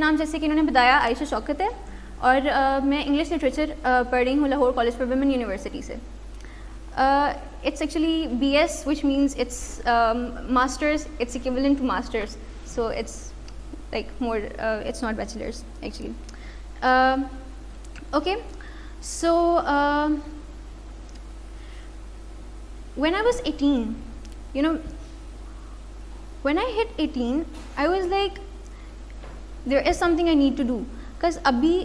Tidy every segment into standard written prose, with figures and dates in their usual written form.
نام جیسے کہ انہوں نے بتایا عائشہ شوکت ہے, اور میں انگلش لٹریچر پڑھ رہی ہوں Lahore college for women university سے. It's actually BS, which means it's masters, it's equivalent to masters, so it's like more, it's not bachelor's actually. Okay, so when I was 18, you know, when I hit 18, I was like, there is something I need to do, because abhi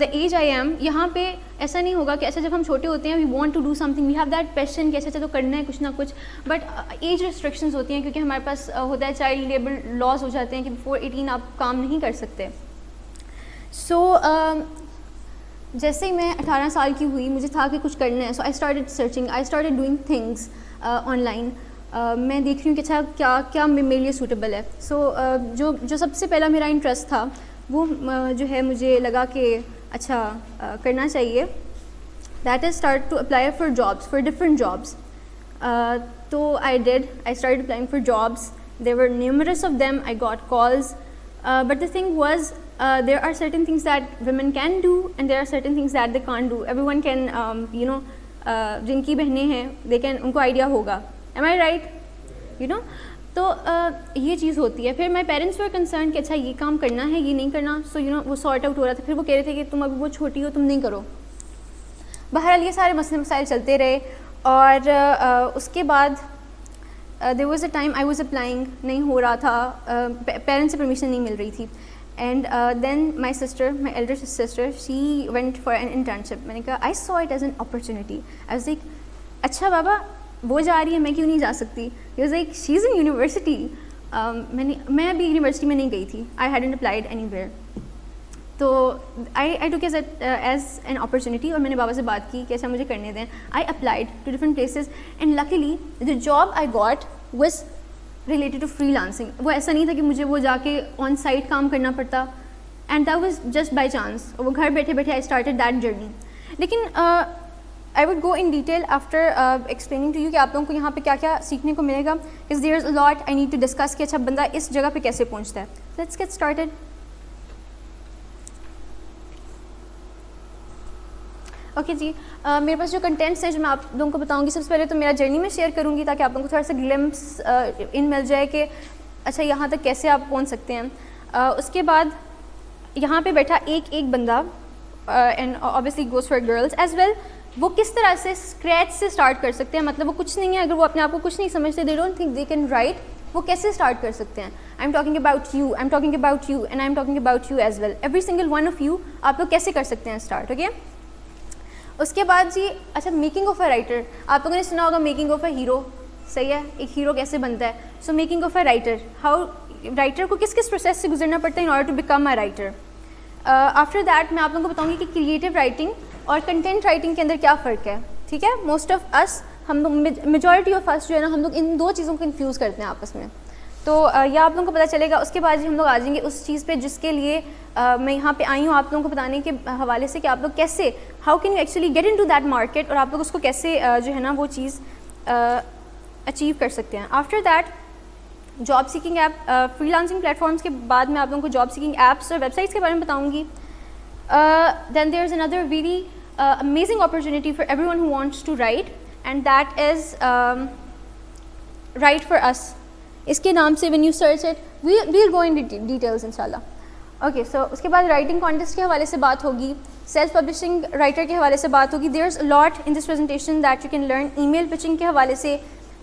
the age I am, یہاں پہ ایسا نہیں ہوگا کہ اچھا جب ہم چھوٹے ہوتے ہیں we want to do something, we have that passion کہ اچھا تو کرنا ہے کچھ نہ کچھ, بٹ ایج ریسٹرکشنز ہوتی ہیں کیونکہ ہمارے پاس ہوتا ہے چائلڈ لیبر لاز ہو جاتے ہیں کہ بفور 18 آپ کام نہیں کر سکتے. سو جیسے ہی میں 18 سال کی ہوئی مجھے تھا کہ کچھ کرنا ہے, so I started searching, I started doing things online. میں دیکھ رہی ہوں کہ اچھا کیا میرے لیے سوٹیبل ہے. سو جو سب سے پہلا میرا انٹرسٹ تھا وہ جو ہے مجھے لگا کہ اچھا کرنا چاہیے, that is start to apply for jobs, for different jobs. تو I started applying for jobs, there were numerous of them, I got calls, but the thing was there are certain things that women can do and there are certain things that they can't do. Everyone can you know, جن کی بہنیں ہیں they can, ان کو idea ہوگا, am I right, you know. تو یہ چیز ہوتی ہے. پھر مائی پیرنٹس were concerned کہ اچھا یہ کام کرنا ہے یہ نہیں کرنا, سو یو نو وہ سارٹ آؤٹ ہو رہا تھا. پھر وہ کہہ رہے تھے کہ تم ابھی وہ چھوٹی ہو, تم نہیں کرو. بہرحال یہ سارے مسئلے مسائل چلتے رہے, اور اس کے بعد there was a time I was applying, نہیں ہو رہا تھا, پیرنٹس سے پرمیشن نہیں مل رہی تھی. And then my sister, my elder sister, she went for an internship. میں نے کہا I saw it as an opportunity. I was like, اچھا بابا وہ جا رہی ہے میں کیوں نہیں جا سکتی. He was like, she's in university. میں ابھی یونیورسٹی میں نہیں گئی تھی, I hadn't applied anywhere. تو I took it as an opportunity, اور میں نے بابا سے بات کی کہ اچھا مجھے کرنے دیں. I applied to different places and luckily the job I got was related to freelancing. وہ ایسا نہیں تھا کہ مجھے وہ جا کے آن سائٹ کام کرنا پڑتا, and that was just by chance. وہ گھر بیٹھے بیٹھے آئی اسٹارٹڈ دیٹ جرنی. لیکن I would go in detail after explaining to you کہ آپ لوگوں کو یہاں پہ کیا کیا سیکھنے کو ملے گا, because there is a lot I need to discuss کہ اچھا بندہ اس جگہ پہ کیسے پہنچتا ہے. Let's get started. اوکے جی, میرے پاس جو کنٹینٹس ہیں جو میں آپ لوگوں کو بتاؤں گی, سب سے پہلے تو میرا جرنی میں شیئر کروں گی تاکہ آپ لوگوں کو تھوڑا سا گلمپس ان مل جائے کہ اچھا یہاں تک کیسے آپ پہنچ سکتے ہیں. اس کے بعد یہاں پہ بیٹھا ایک بندہ, and obviously goes for girls as well, وہ کس طرح سے اسکریچ سے اسٹارٹ کر سکتے ہیں. مطلب وہ کچھ نہیں ہے, اگر وہ اپنے آپ کو کچھ نہیں سمجھتے, they don't think they can write, وہ کیسے اسٹارٹ کر سکتے ہیں. I'm talking about you, I'm talking about you, and I'm talking about you as well. Every single one of you, آپ لوگ کیسے کر سکتے ہیں اسٹارٹ. اوکے, اس کے بعد جی اچھا میکنگ آف اے رائٹر. آپ لوگوں نے سنا ہوگا میکنگ آف اے ہیرو, صحیح ہے, ایک ہیرو کیسے بنتا ہے. So making of a writer, how writer کو کس پروسیس سے گزرنا پڑتا ہے in order to become a writer. After that میں آپ لوگوں کو بتاؤں گی کہ کریٹیو رائٹنگ اور کنٹینٹ رائٹنگ کے اندر کیا فرق ہے. ٹھیک ہے, موسٹ آف اس, ہم لوگ میجورٹی آف اس جو ہے نا, ہم لوگ ان دو چیزوں کو کنفیوز کرتے ہیں آپس میں. تو یہ آپ لوگوں کو پتہ چلے گا. اس کے بعد ہم لوگ آ جائیں گے اس چیز پہ جس کے لیے میں یہاں پہ آئی ہوں آپ لوگوں کو بتانے کے حوالے سے کہ آپ لوگ کیسے, how can you actually get in to that market, اور آپ لوگ اس کو کیسے جو ہے نا وہ چیز اچیو کر سکتے ہیں. After that job seeking app, freelancing platforms کے بعد میں آپ لوگوں کو جاب سیکنگ ایپس اور ویب سائٹس کے بارے میں بتاؤں گی. Then there is another very amazing opportunity for everyone who wants to write, and that is write for us. اس کے نام سے when you search it will go in details ان شاء اللہ. اوکے, سو اس کے بعد رائٹنگ کانٹیسٹ کے حوالے سے بات ہوگی, سیلف پبلشنگ رائٹر کے حوالے سے بات ہوگی. There is lot in this presentation that you can learn. Email pitching کے حوالے سے,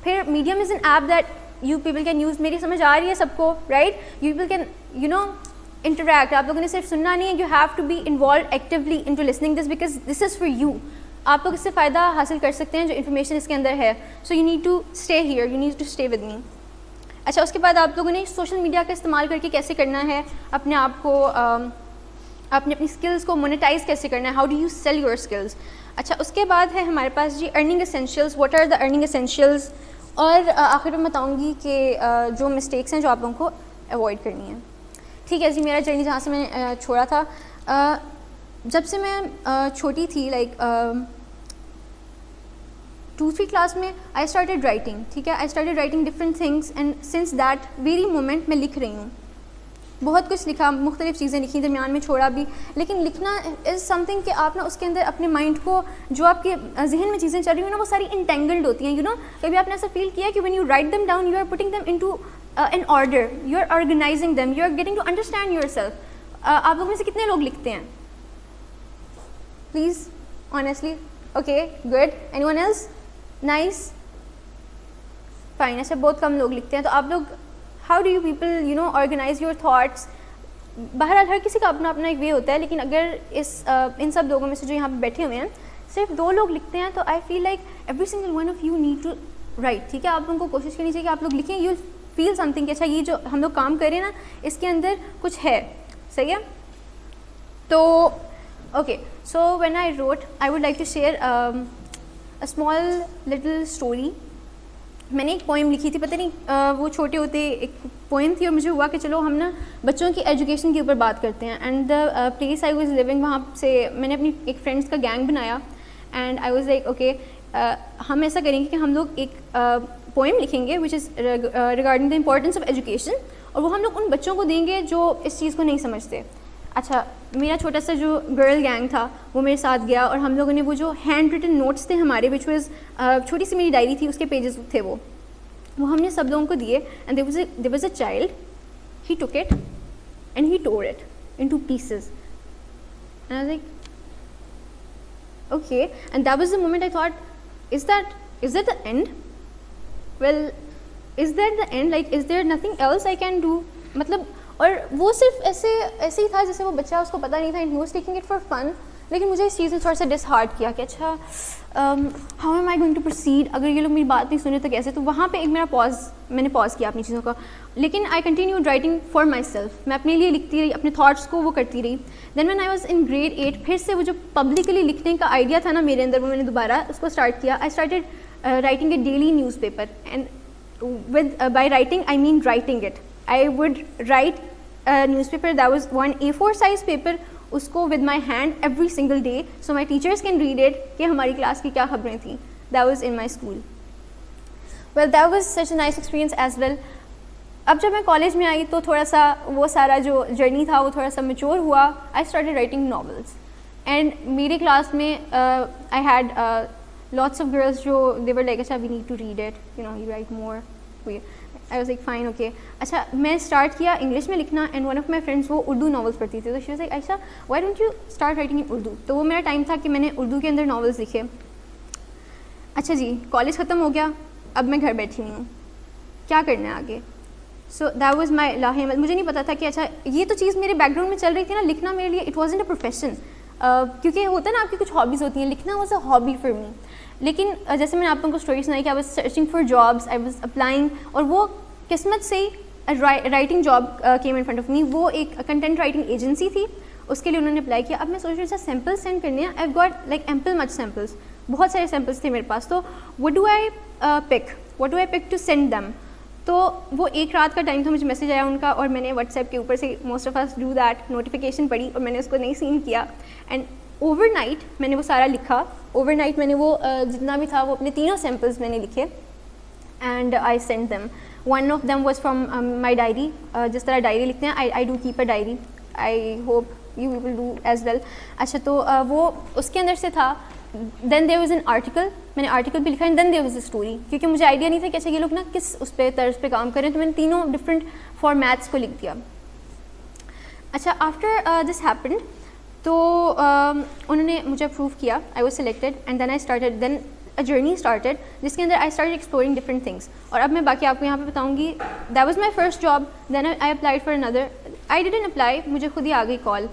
پھر medium is an app that you people can use. میری سمجھ آ رہی ہے سب کو, right. You people can you know interact. آپ لوگوں نے صرف سننا نہیں ہے, you have to be involve actually in to listening this, because this is for you. آپ لوگ اس سے فائدہ حاصل کر سکتے ہیں جو انفارمیشن اس کے اندر ہے. So you need to stay here, you need to stay with me. اچھا, اس کے بعد آپ لوگوں نے سوشل میڈیا کا استعمال کر کے کیسے کرنا ہے اپنے آپ کو, اپنی اسکلس کو مونیٹائز کیسے کرنا ہے, how do you sell your skills. اچھا, اس کے بعد ہے ہمارے پاس جی earning essentials, what are the earning essentials, اور آخر میں بتاؤں گی کہ جو مسٹیکس ہیں جو آپ لوگوں کو اوائڈ کرنی ہیں. ٹھیک ہے جی, میرا جرنی جہاں سے میں نے چھوڑا تھا, جب سے میں چھوٹی تھی, لائک 2-3 کلاس میں, آئی اسٹارٹیڈ رائٹنگ. ٹھیک ہے, آئی started writing different things, and since that very moment میں لکھ رہی ہوں. بہت کچھ لکھا, مختلف چیزیں لکھی, درمیان میں چھوڑا بھی, لیکن لکھنا از سم تھنگ کہ آپ نا اس کے اندر اپنے مائنڈ کو, جو آپ کے ذہن میں چیزیں چل رہی ہیں نا وہ ساری انٹینگلڈ ہوتی ہیں, یو نو. کبھی آپ نے ایسا فیل کیا کہ when you write them down you are putting them into in order, you are organizing them, you are getting to understand yourself. آپ لوگوں میں سے کتنے لوگ لکھتے ہیں please honestly? Okay good. Anyone else? Nice fine. اچھا بہت کم لوگ لکھتے ہیں. تو آپ لوگ how do you people you know organize your thoughts? بہرحال ہر کسی کا اپنا اپنا ایک وے ہوتا ہے, لیکن اگر ان سب لوگوں میں سے جو یہاں پہ بیٹھے ہوئے ہیں صرف 2 لوگ لکھتے ہیں, تو I feel like every single one of you need to write. ٹھیک ہے, آپ لوگوں کو کوشش کرنی چاہیے کہ آپ لوگ لکھیں. یو فیل سم تھنگ کہ اچھا یہ جو ہم لوگ کام کر رہے ہیں نا اس کے اندر کچھ ہے. صحیح ہے. تو okay, so when I wrote I would like to share a small little story. میں نے ایک پوئم لکھی تھی, پتہ نہیں وہ چھوٹے ہوتے ایک پوئم تھی, اور مجھے ہوا کہ چلو ہم نا بچوں کی ایجوکیشن کے اوپر بات کرتے ہیں. And the place I was living, وہاں سے میں نے اپنی ایک فرینڈس کا گینگ بنایا. And I was like okay ہم ایسا کریں گے کہ ہم لوگ ایک پوئم لکھیں گے which is regarding the importance of education, اور وہ ہم لوگ ان بچوں کو دیں گے جو اس چیز کو نہیں سمجھتے. اچھا میرا چھوٹا سا جو گرل گینگ تھا وہ میرے ساتھ گیا, اور ہم لوگوں نے وہ جو ہینڈ ریٹن نوٹس تھے ہمارے, وچ واز چھوٹی سی میری ڈائری تھی, اس کے پیجز تھے وہ ہم نے سب لوگوں کو دیے. And there was a child, he took it and he tore it into pieces. And I was like okay, and that was the moment I thought is that the end? Well is that the end? Like is there nothing else I can do? مطلب, اور وہ صرف ایسے ہی تھا جیسے وہ بچہ, اس کو پتہ نہیں تھا, and he was taking it for fun. لیکن مجھے اس چیز نے تھوڑا سا ڈس ہارٹ کیا کہ اچھا how am I going to proceed, اگر یہ لوگ میری بات نہیں سنے تو کیسے. تو وہاں پہ ایک میں نے پاز کیا اپنی چیزوں کا, لیکن I continued writing for myself. میں اپنے لیے لکھتی رہی, اپنے تھاٹس کو وہ کرتی رہی. Then when I was in grade 8, پھر سے وہ جو پبلکلی لکھنے کا آئیڈیا تھا نا میرے اندر, وہ میں نے دوبارہ اس کو اسٹارٹ کیا. I started writing a daily newspaper, and by writing I mean writing it. I would write newspaper that was 1 A4 size paper, اس کو with my hand every single day, so my teachers can read it کہ ہماری class کی کیا خبریں تھیں. That was in my school. Well that was such a nice experience as well. اب جب میں کالج میں آئی تو تھوڑا سا وہ سارا جو جرنی تھا وہ تھوڑا سا میچور ہوا. I started writing novels, and میرے کلاس میں I had lots of girls جو دے ور لائک اچھا we need to read it, you know you write more. I was like fine okay. اچھا میں اسٹارٹ کیا English میں لکھنا, and one of my friends وہ Urdu novels پڑھتی تھی, تو شی واز لائک اچھا why don't you start writing in Urdu. تو وہ میرا ٹائم تھا کہ میں نے اردو کے اندر ناولس لکھے. اچھا جی کالج ختم ہو گیا, اب میں گھر بیٹھی ہوں, کیا کرنا ہے آگے. So that was my limit. مجھے نہیں پتا تھا کہ اچھا یہ تو چیز میرے بیک گراؤنڈ میں چل رہی تھی نا, لکھنا میرے لیے اٹ وازنٹ اے پروفیشن, کیونکہ ہوتا ہے نا آپ کی کچھ ہابیز ہوتی ہیں, لکھنا was a hobby for me. لیکن جیسے میں نے آپ لوگوں کو اسٹوری سنائی کہ I was searching for jobs, I was applying, اور وہ قسمت سے ہی writing job came in front of me. وہ ایک کنٹینٹ رائٹنگ ایجنسی تھی, اس کے لیے انہوں نے اپلائی کیا. اب میں سوچ رہی تھا سیمپل سینڈ کرنے ہیں, I got like ample much samples, بہت سارے سیمپلس تھے میرے پاس. تو what do I pick to send them. تو وہ ایک رات کا ٹائم تھا, مجھے میسیج آیا ان کا, اور میں نے واٹس ایپ کے اوپر سے most of us do that notification پڑھی, اور میں نے اس کو نہیں سین کیا. اینڈ اوور نائٹ میں نے وہ سارا لکھا. اوور نائٹ میں نے وہ جتنا بھی تھا وہ اپنے تینوں سیمپلس میں نے لکھے, and I send them. One of them was from my diary, جس طرح ڈائری لکھتے ہیں, I do keep a diary, I hope you will do as well. اچھا تو وہ اس کے اندر سے تھا. Then there was an article, میں نے آرٹیکل بھی لکھا, and then there was a story, کیونکہ مجھے آئیڈیا نہیں تھا کہ اچھا یہ لوگ نا کس اس پہ طرز پہ کام کریں, تو میں نے تینوں ڈفرینٹ فارمیٹس کو لکھ دیا. اچھا آفٹر دس ہیپنڈ, تو انہوں نے مجھے اپروو کیا, I was selected, and then I started, then a journey started, جس کے اندر I started exploring different things. اور اب میں باقی آپ کو یہاں پہ بتاؤں گی. That was my first job. Then I applied for اندر. آئی ڈیڈنٹ اپلائی, مجھے خود ہی آ گئی کال.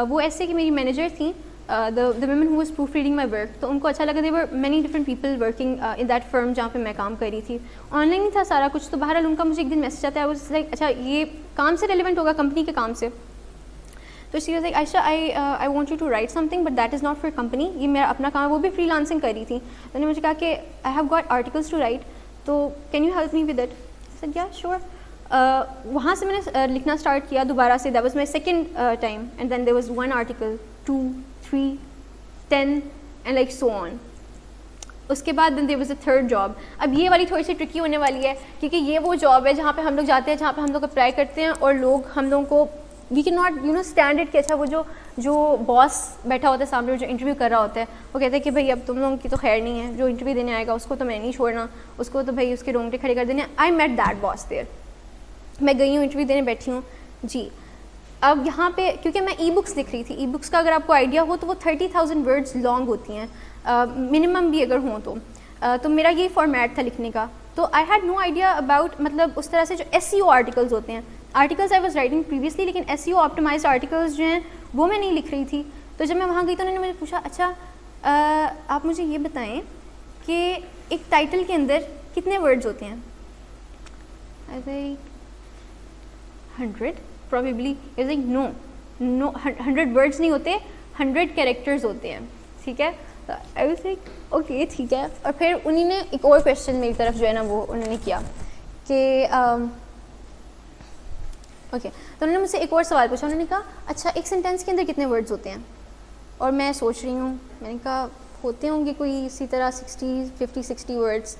وہ ایسے کہ میری مینیجر تھیں, the women who was proofreading my work, تو ان کو اچھا لگا. there were many different people working in that firm جہاں پہ میں کام کر رہی تھی. آن لائن ہی تھا سارا کچھ. تو بہرحال ان کا مجھے ایک دن میسیج آتا ہے, I was like اچھا یہ کام سے ریلیونٹ ہوگا, کمپنی کے کام سے. تو she was like Aisha I want you to write something but that is not for company, یہ میرا اپنا کام ہے. وہ بھی فری لانسنگ کر رہی تھی. تو نے مجھے کہا کہ I have got articles to write, تو can you help me with it? I said yeah sure. وہاں سے میں نے لکھنا اسٹارٹ کیا دوبارہ سے. that was my second time, and then there was one article, 2, 3, 10 and like so on. اس کے بعد then there was a third job. اب یہ والی تھوڑی سی ٹرکی ہونے والی ہے کیونکہ یہ وہ جاب ہے جہاں پہ ہم لوگ جاتے ہیں, جہاں پہ ہم لوگ اپلائی کرتے ہیں اور لوگ ہم لوگوں کو وی کین ناٹ اسٹینڈرڈ کہ اچھا وہ جو باس بیٹھا ہوتا ہے سامنے جو انٹرویو کر رہا ہوتا ہے وہ کہتے ہیں کہ بھائی اب تم لوگوں کی تو خیر نہیں ہے, جو انٹرویو دینے آئے گا اس کو تو میں نہیں چھوڑنا, اس کو تو بھائی اس کے رونگٹے کھڑے کر دینے. آئی میٹ دیٹ باس دیر. میں گئی ہوں انٹرویو دینے بیٹھی ہوں جی. اب یہاں پہ کیونکہ میں ای بکس لکھ رہی تھی, ای بکس کا اگر آپ کو آئیڈیا ہو تو وہ 30,000 ورڈز لانگ ہوتی ہیں منیمم بھی اگر ہوں تو میرا یہ فارمیٹ تھا لکھنے کا. تو I had no idea about مطلب اس طرح سے جو ایس سی او آرٹیکلز ہوتے ہیں, articles I was writing previously, لیکن ایس سی او آپٹیمائزڈ آرٹیکلز جو ہیں وہ میں نہیں لکھ رہی تھی. تو جب میں وہاں گئی تو انہوں نے مجھے پوچھا اچھا آپ مجھے یہ بتائیں کہ ایک ٹائٹل کے اندر کتنے ورڈز ہوتے ہیں. I like 100 probably. It's like no 100 words نہیں ہوتے, 100 characters ہوتے ہیں, ٹھیک ہے. I was like okay ٹھیک ہے. اور پھر انہوں نے ایک اور کویشچن میری طرف جو ہے نا وہ انہوں نے کیا کہ اوکے, تو انہوں نے مجھ سے ایک اور سوال پوچھا. انہوں نے کہا اچھا ایک سینٹینس کے اندر کتنے ورڈز ہوتے ہیں. اور میں سوچ رہی ہوں, میں نے کہا ہوتے ہوں گے کوئی اسی طرح 50-60 ورڈز.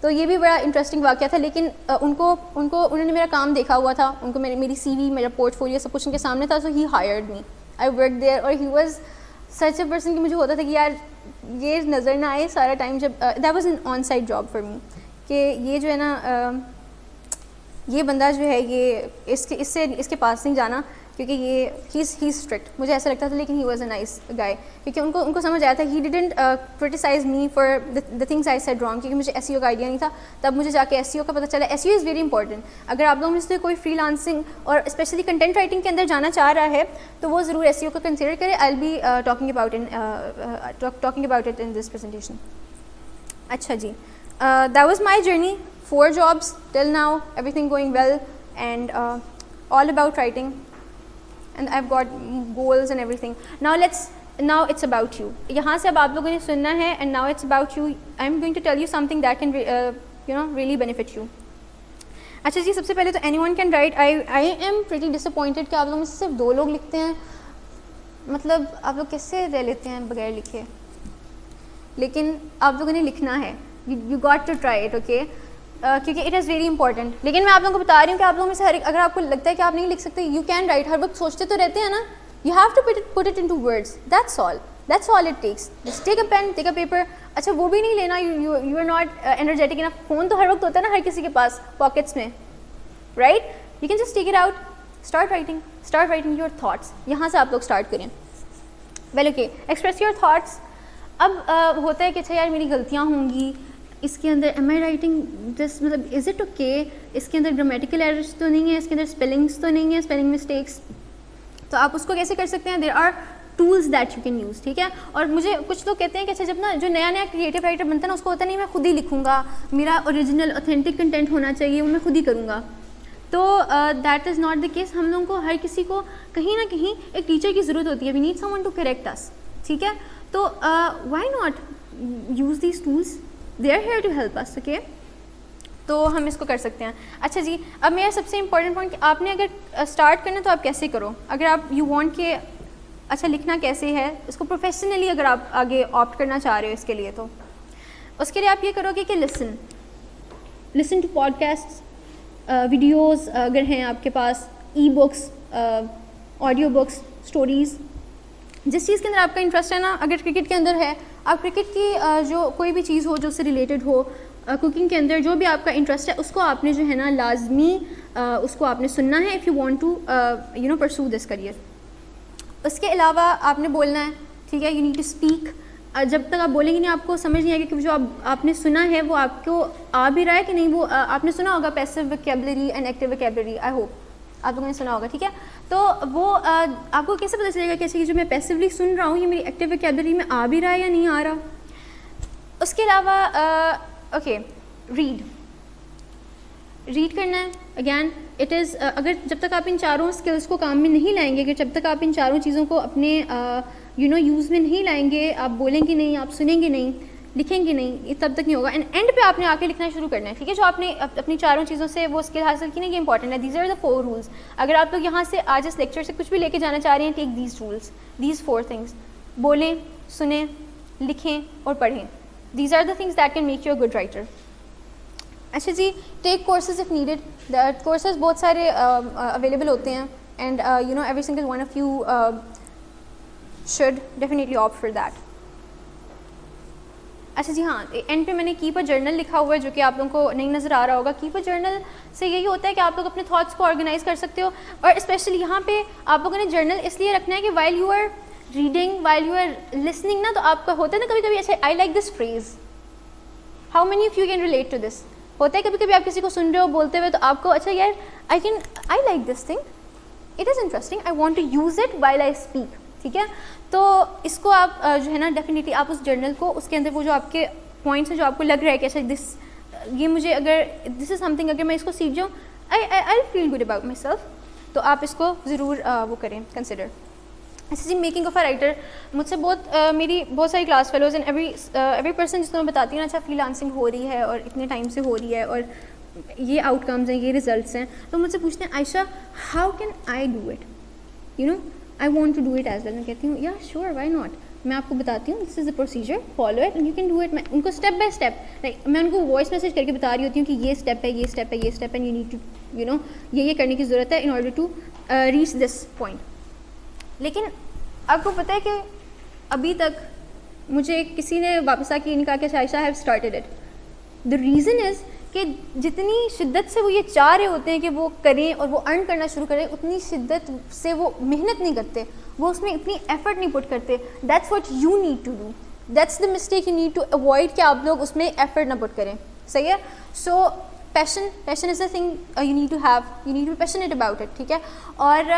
تو یہ بھی بڑا انٹرسٹنگ واقعہ تھا. لیکن انہوں نے میرا کام دیکھا ہوا تھا, ان کو میری سی وی, میرا پورٹ فولیو سب کچھ ان کے سامنے تھا. So he hired me, I work there. اور he was such a person کہ مجھے ہوتا تھا کہ یار یہ نظر نہ آئے سارا ٹائم جب that was an on site job for me, کہ یہ جو ہے نا یہ بندہ جو ہے یہ اس کے پاس نہیں جانا کیونکہ یہ ہی اسٹرکٹ. مجھے ایسا لگتا تھا, لیکن ہی واز اے نائس گائے کیونکہ ان کو سمجھ آیا تھا. He didn't criticize me for the things I said wrong, کیونکہ مجھے ایس ای او کا آئیڈیا نہیں تھا. تب مجھے جا کے ایس ای او کا پتہ چلا. ایس ای او از ویری امپورٹنٹ. اگر آپ لوگوں میں سے کوئی فری لانسنگ اور اسپیشلی کنٹینٹ رائٹنگ کے اندر جانا چاہ رہا ہے تو وہ ضرور ایس ای او کو کنسیڈر کرے. I will be talking about it in this presentation. اچھا جی, that was my journey, 4 jobs till now, everything going well and all about writing. And I've got goals and everything. Now it's about you. یہاں سے اب آپ لوگوں نے سننا ہے and now it's about you. I'm going to tell you something that can really benefit you. اچھا جی, سب سے پہلے تو anyone can write. I am pretty disappointed کہ آپ لوگوں میں سے صرف 2 لوگ لکھتے ہیں. مطلب آپ لوگ کیسے رہ لیتے ہیں بغیر لکھے. لیکن آپ لوگوں نے لکھنا ہے. You got to try it, okay? کیونکہ اٹ از ویری امپورٹنٹ. لیکن میں آپ لوگوں کو بتا رہی ہوں کہ آپ لوگوں میں سے اگر آپ کو لگتا ہے کہ آپ نہیں لکھ سکتے, یو کین رائٹ. ہر وقت سوچتے تو رہتے ہیں نا. You have to put it into words. That's all it takes. Just take a pen, take a paper. اچھا وہ بھی نہیں لینا, you are not energetic enough. Phone تو ہر وقت ہوتا ہے نا ہر کسی کے پاس پاکٹس میں, right. You can just take it out, start writing your thoughts. یہاں سے آپ لوگ اسٹارٹ کریں. Well okay, express your thoughts. اب ہوتا ہے کہ اچھا یار میری غلطیاں ہوں گی اس کے اندر. ایم آئی رائٹنگ دس, مطلب از اٹ اوکے, اس کے اندر گرامیٹیکل ایررس تو نہیں ہے, اس کے اندر اسپیلنگس تو نہیں ہے, اسپیلنگ مسٹیکس. تو آپ اس کو کیسے کر سکتے ہیں. There are tools that you can use, ٹھیک ہے. اور مجھے کچھ لوگ کہتے ہیں کہ اچھا جب نا جو نیا کریٹو رائٹر بنتا ہے نا اس کو ہوتا نہیں میں خود ہی لکھوں گا, میرا اوریجنل اوتھینٹک کنٹینٹ ہونا چاہیے, وہ میں خود ہی کروں گا. تو that is not the case. ہم لوگوں کو ہر کسی کو کہیں نہ کہیں ایک ٹیچر کی ضرورت ہوتی ہے. We need someone to correct us, ٹھیک ہے. تو why not use these tools, they are here to help us, okay. تو ہم اس کو کر سکتے ہیں. اچھا جی, اب میرا سب سے امپورٹنٹ پوائنٹ کہ آپ نے اگر اسٹارٹ کرنا تو آپ کیسے کرو. اگر آپ یو وانٹ کہ اچھا لکھنا کیسے ہے, اس کو پروفیشنلی اگر آپ آگے آپٹ کرنا چاہ رہے ہو اس کے لیے, تو اس کے لیے آپ یہ کرو گے کہ listen to podcast, videos اگر ہیں آپ کے پاس, e books, audio books, stories, جس چیز کے اندر آپ کا انٹرسٹ ہے نا. اگر کرکٹ کے اندر ہے, آپ کرکٹ کی جو کوئی بھی چیز ہو جو اس سے ریلیٹڈ ہو, کوکنگ کے اندر جو بھی آپ کا انٹرسٹ ہے اس کو آپ نے جو ہے نا لازمی اس کو آپ نے سننا ہے if you want to pursue this career. اس کے علاوہ آپ نے بولنا ہے, ٹھیک ہے. You need to speak. جب تک آپ بولیں گے نہیں آپ کو سمجھ نہیں آئے گا کہ جو آپ نے سنا ہے وہ آپ کو آ بھی رہا ہے کہ نہیں. وہ آپ نے سنا ہوگا passive vocabulary and active vocabulary, I hope آپ لوگوں نے سنا ہوگا, ٹھیک ہے. تو وہ آپ کو کیسے پتہ چلے گا کہ جو میں پیسیولی سن رہا ہوں یہ میری ایکٹیو ویکیبلری میں آ بھی رہا ہے یا نہیں آ رہا. اس کے علاوہ اوکے, ریڈ کرنا ہے. اگین اٹ از, اگر جب تک آپ ان 4 اسکلس کو کام میں نہیں لائیں گے, اگر جب تک آپ ان 4 چیزوں کو اپنے یوز میں نہیں لائیں گے, آپ بولیں گے نہیں, آپ سنیں گے نہیں, لکھیں گے نہیں, یہ تب تک نہیں ہوگا. اینڈ پہ آپ نے آ کے لکھنا شروع کرنا ہے, ٹھیک ہے. جو آپ نے اپنی 4 چیزوں سے وہ اسکل حاصل کی نا, یہ امپورٹنٹ ہے. These are the 4 rules. اگر آپ لوگ یہاں سے آج اس لیکچر سے کچھ بھی لے کے جانا چاہ رہے ہیں, take these rules, these 4 things. بولیں, سنیں, لکھیں اور پڑھیں. These are the things that can make you a good writer. اچھا جی, take courses if needed. Courses بہت سارے اویلیبل ہوتے ہیں, and you know every single one of you should definitely opt for that. اچھا جی ہاں, اینڈ پہ میں نے کیپ اے جرنل لکھا ہوا ہے جو کہ آپ لوگوں کو نہیں نظر آ رہا ہوگا. کیپ اے جرنل سے یہی ہوتا ہے کہ آپ لوگ اپنے تھاٹس کو آرگنائز کر سکتے ہو, اور اسپیشلی یہاں پہ آپ لوگوں نے جرنل اس لیے رکھنا ہے کہ while you are reading, while you are listening نا, تو آپ کا ہوتا ہے نا کبھی کبھی اچھا I like this phrase, how many of you can relate to this. ہوتا ہے کبھی کبھی آپ کسی کو سن رہے ہو بولتے ہوئے, تو آپ کو اچھا یار I like this thing, it is interesting, I want to use it while I speak. ٹھیک ہے, تو اس کو آپ جو ہے نا ڈیفینیٹلی آپ اس جرنل کو, اس کے اندر وہ جو آپ کے پوائنٹس ہیں جو آپ کو لگ رہا ہے کہ اچھا دس, یہ مجھے اگر دس از سم تھنگ, اگر میں اس کو سیکھ جاؤں I feel good about myself, تو آپ اس کو ضرور وہ کریں, کنسیڈر. ایسے جی میکنگ آف اے رائٹر, مجھ سے میری بہت ساری class fellows and every person جس کو میں بتاتی ہوں نا, اچھا فری لانسنگ ہو رہی ہے اور اتنے ٹائم سے ہو رہی ہے اور یہ آؤٹ کمز ہیں, یہ ریزلٹس ہیں, تو مجھ سے پوچھتے ہیں Ayesha how can I do it, you know I want to do it as well. میں کہتی ہوں یا شیور وائی ناٹ, میں آپ کو بتاتی ہوں this is a procedure, follow it and you can do it. میں ان کو اسٹیپ بائی اسٹیپ, میں ان کو وائس میسیج کر کے بتا رہی ہوتی ہوں کہ یہ اسٹیپ ہے, یہ اسٹیپ ہے, یہ اسٹیپ ہے, you need to you know یہ کرنے کی ضرورت ہے in order to reach this point. لیکن آپ کو پتہ ہے کہ ابھی تک مجھے کسی نے واپس آ کے یہ نہیں کہا کہ Ayesha have started it. The reason is کہ جتنی شدت سے وہ یہ چاہ رہے ہوتے ہیں کہ وہ کریں اور وہ ارن کرنا شروع کریں, اتنی شدت سے وہ محنت نہیں کرتے, وہ اس میں اتنی ایفرٹ نہیں پٹ کرتے. That's what you need to do, that's the mistake you need to avoid, کہ آپ لوگ اس میں ایفرٹ نہ پٹ کریں. صحیح ہے. So passion is a thing you need to have, you need to be passionate about it. ٹھیک ہے, اور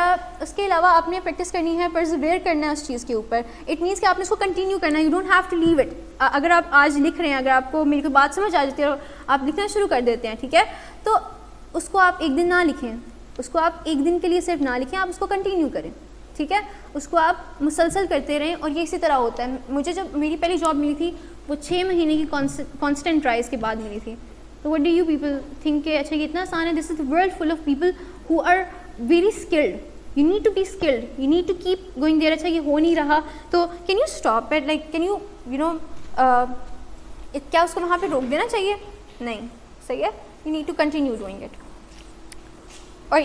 اس کے علاوہ آپ نے پریکٹس کرنی ہے, پرزیویئر کرنا ہے اس چیز کے اوپر. اٹ مینس کہ آپ نے اس کو کنٹینیو کرنا ہے, you don't have to leave it. اگر آپ آج لکھ رہے ہیں, اگر آپ کو میری کوئی بات سمجھ آ جاتی ہے اور آپ لکھنا شروع کر دیتے ہیں, ٹھیک ہے, تو اس کو آپ ایک دن نہ لکھیں, اس کو آپ ایک دن کے لیے صرف نہ لکھیں, آپ اس کو کنٹینیو کریں. ٹھیک ہے, اس کو آپ مسلسل کرتے رہیں, اور یہ اسی طرح ہوتا ہے. مجھے جب میری پہلی جاب ملی تھی وہ 6 مہینے کی کانسٹنٹ ٹرائز کے بعد ملی تھی. تو what do you people think کہ اچھا یہ اتنا آسان ہے؟ This is world full of people who are very skilled. You need to be skilled, you need to keep going there. اچھا یہ ہو نہیں رہا تو can you stop it, like can you you know کیا اس کو وہاں پہ روک دینا چاہیے؟ نہیں. صحیح ہے, you need to continue doing it. اور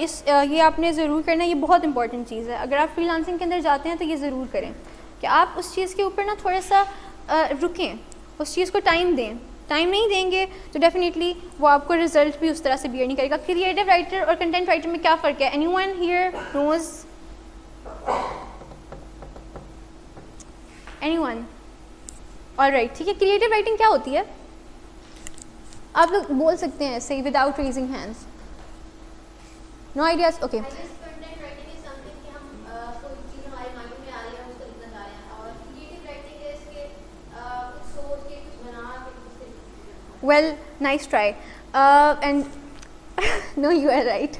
یہ آپ نے ضرور کرنا ہے, یہ بہت امپورٹنٹ چیز ہے. اگر آپ فری لانسنگ کے اندر جاتے ہیں تو یہ ضرور کریں کہ آپ اس چیز کے اوپر نا تھوڑا سا رکیں, اس چیز کو ٹائم دیں. ٹائم نہیں دیں گے تو ڈیفینیٹلی وہ آپ کو رزلٹ بھی اس طرح سے بیئر نہیں کرے گا. کریٹو رائٹر اور کنٹینٹ رائٹر میں کیا فرق ہے؟ Any one here knows? Anyone? Alright, ٹھیک ہے. کریٹو رائٹنگ کیا ہوتی ہے؟ آپ لوگ بول سکتے ہیں ایسے without raising hands. No ideas? Okay. Well, nice try. And no, you are right.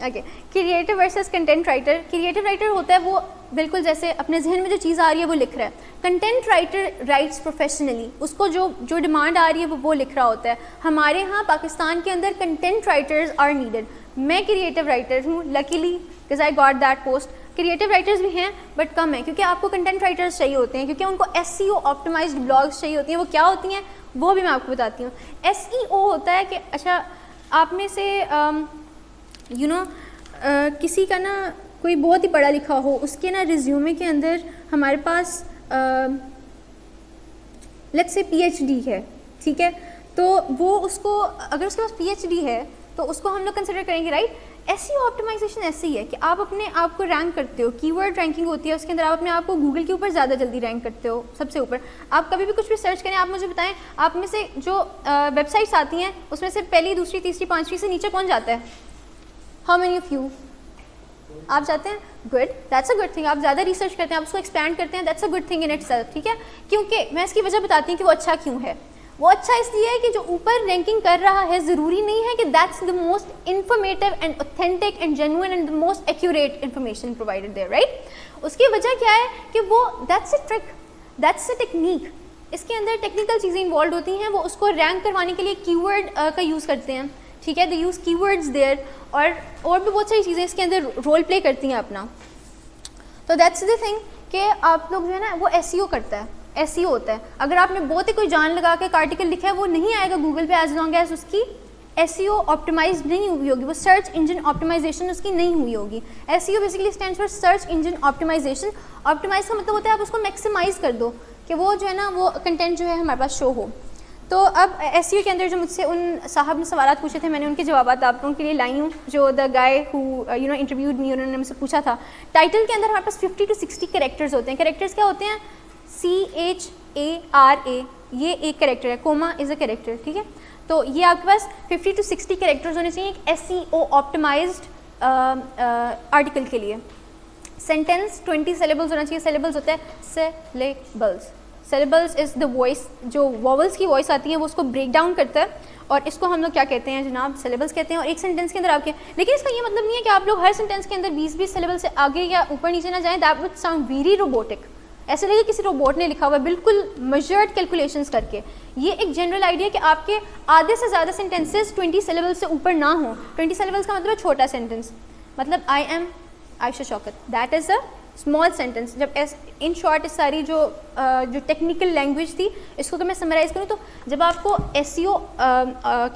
Okay. Creative versus content writer. Creative writer ہوتا ہے وہ بالکل جیسے اپنے ذہن میں جو چیز آ رہی ہے وہ لکھ رہا ہے. کنٹینٹ رائٹر رائٹس پروفیشنلی, اس کو جو ڈیمانڈ آ رہی ہے وہ لکھ رہا ہوتا ہے. ہمارے ہاں پاکستان کے اندر کنٹینٹ رائٹرز آر نیڈیڈ. میں کریٹو رائٹر ہوں luckily because I got that post. Creative writers بھی ہیں بٹ کم ہیں, کیونکہ آپ کو کنٹینٹ رائٹرز چاہیے ہوتے ہیں, کیونکہ ان کو SEO آپٹیمائزڈ بلاگس چاہیے ہوتی ہیں. وہ کیا ہوتی ہیں وہ بھی میں آپ کو بتاتی ہوں. SEO ہوتا ہے کہ اچھا آپ میں سے یو نو کسی کا نا کوئی بہت ہی پڑھا لکھا ہو, اس کے نا ریزیومے کے اندر ہمارے پاس لیٹس سے PhD ہے, ٹھیک ہے, تو وہ اس کو اگر اس کے پاس PhD ہے تو اس کو ہم لوگ کنسیڈر کریں گے, رائٹ. SEO آپٹیمائزیشن ایسے ہی ہے کہ آپ اپنے آپ کو رینک کرتے ہو, کی ورڈ رینکنگ ہوتی ہے, اس کے اندر آپ اپنے آپ کو گوگل کے اوپر زیادہ جلدی رینک کرتے ہو, سب سے اوپر. آپ کبھی بھی کچھ بھی سرچ کریں, آپ مجھے بتائیں آپ میں سے جو ویب سائٹس آتی ہیں اس میں سے پہلی, دوسری, تیسری, پانچویں سے نیچے کون جاتا ہے؟ How many of you? آپ جاتے ہیں؟ Good, that's a good thing. آپ زیادہ ریسرچ کرتے ہیں, آپ اس کو ایکسپینڈ کرتے ہیں, that's a good thing in it self. ٹھیک ہے, کیونکہ میں اس کی وجہ بتاتی ہوں کہ وہ اچھا کیوں ہے. وہ اچھا اس لیے ہے کہ جو اوپر رینکنگ کر رہا ہے ضروری نہیں ہے کہ that's the most informative and authentic and genuine and the most accurate information provided there, right. اس کی وجہ کیا ہے کہ وہ that's a trick, that's a technique. اس کے اندر ٹیکنیکل چیزیں انوالوڈ ہوتی ہیں. وہ اس کو رینک کروانے کے لیے کی ورڈ کا یوز کرتے ہیں, ٹھیک ہے, دے یوز کی ورڈز دیئر, اور بھی بہت ساری چیزیں اس کے اندر رول پلے کرتی ہیں اپنا. تو دیٹس دا تھنگ کہ آپ لوگ جو ہے نا وہ SEO کرتا ہے. ایس ای او ہوتا ہے. اگر آپ نے بہت ہی کوئی جان لگا کے ایک آرٹیکل لکھا ہے وہ نہیں آئے گا گوگل پہ ایز لانگ ایز اس کی ایس ای او آپٹیمائز نہیں ہوئی ہوگی, وہ سرچ انجن آپٹیمائزیشن اس کی نہیں ہوئی ہوگی. S E O basically stand for search engine optimization. Optimize کا مطلب ہوتا ہے آپ اس کو میکسیمائز کر دو کہ وہ جو ہے نا وہ کنٹینٹ جو ہے ہمارے پاس شو ہو. تو اب ایس ای او کے اندر جو مجھ سے ان صاحب نے سوالات پوچھے تھے میں نے ان کے جوابات آپ لوگوں کے لیے لائی ہوں. جو دا گائے ہو یو نو انٹرویوڈ می, انہوں نے مجھ سے پوچھا تھا ٹائٹل کے اندر ہمارے پاس 50 to 60 کریکٹرز ہوتے ہیں. کریکٹرز کیا ہوتے ہیں؟ CHARA, یہ ایک کریکٹر ہے, کوما از اے کریکٹر, ٹھیک ہے. تو یہ آپ کے پاس 50 to 60 کریکٹرز ہونے چاہیے ایک ایس ای او آپٹیمائزڈ آرٹیکل کے لیے. سینٹینس 20 سیلیبلز ہونا چاہیے. سیلیبلز ہوتا ہے سیلیبلز. سیلیبلز از دا وائس, جو واولس کی وائس آتی ہے وہ اس کو بریک ڈاؤن کرتا ہے اور اس کو ہم لوگ کیا کہتے ہیں جناب, سیلیبلز کہتے ہیں. اور ایک سینٹینس کے اندر آپ کے, لیکن اس کا یہ مطلب نہیں ہے کہ آپ لوگ ہر سینٹینس کے اندر 20 سیلیبل سے آگے یا اوپر نیچے نہ جائیں. That would sound very robotic, ایسے لگے کسی روبوٹ نے لکھا ہوا ہے بالکل میجرڈ کیلکولیشنس کر کے. یہ ایک جنرل آئیڈیا کہ آپ کے آدھے سے زیادہ سینٹینسز 20 سیلیبل سے اوپر نہ ہوں. 20 سیلیبلس کا مطلب ہے چھوٹا سینٹینس, مطلب I am Ayesha Shaukat, that is a small sentence. جب ان شارٹ اس ساری جو ٹیکنیکل لینگویج تھی اس کو اگر میں سمرائز کروں تو جب آپ کو ایس ای او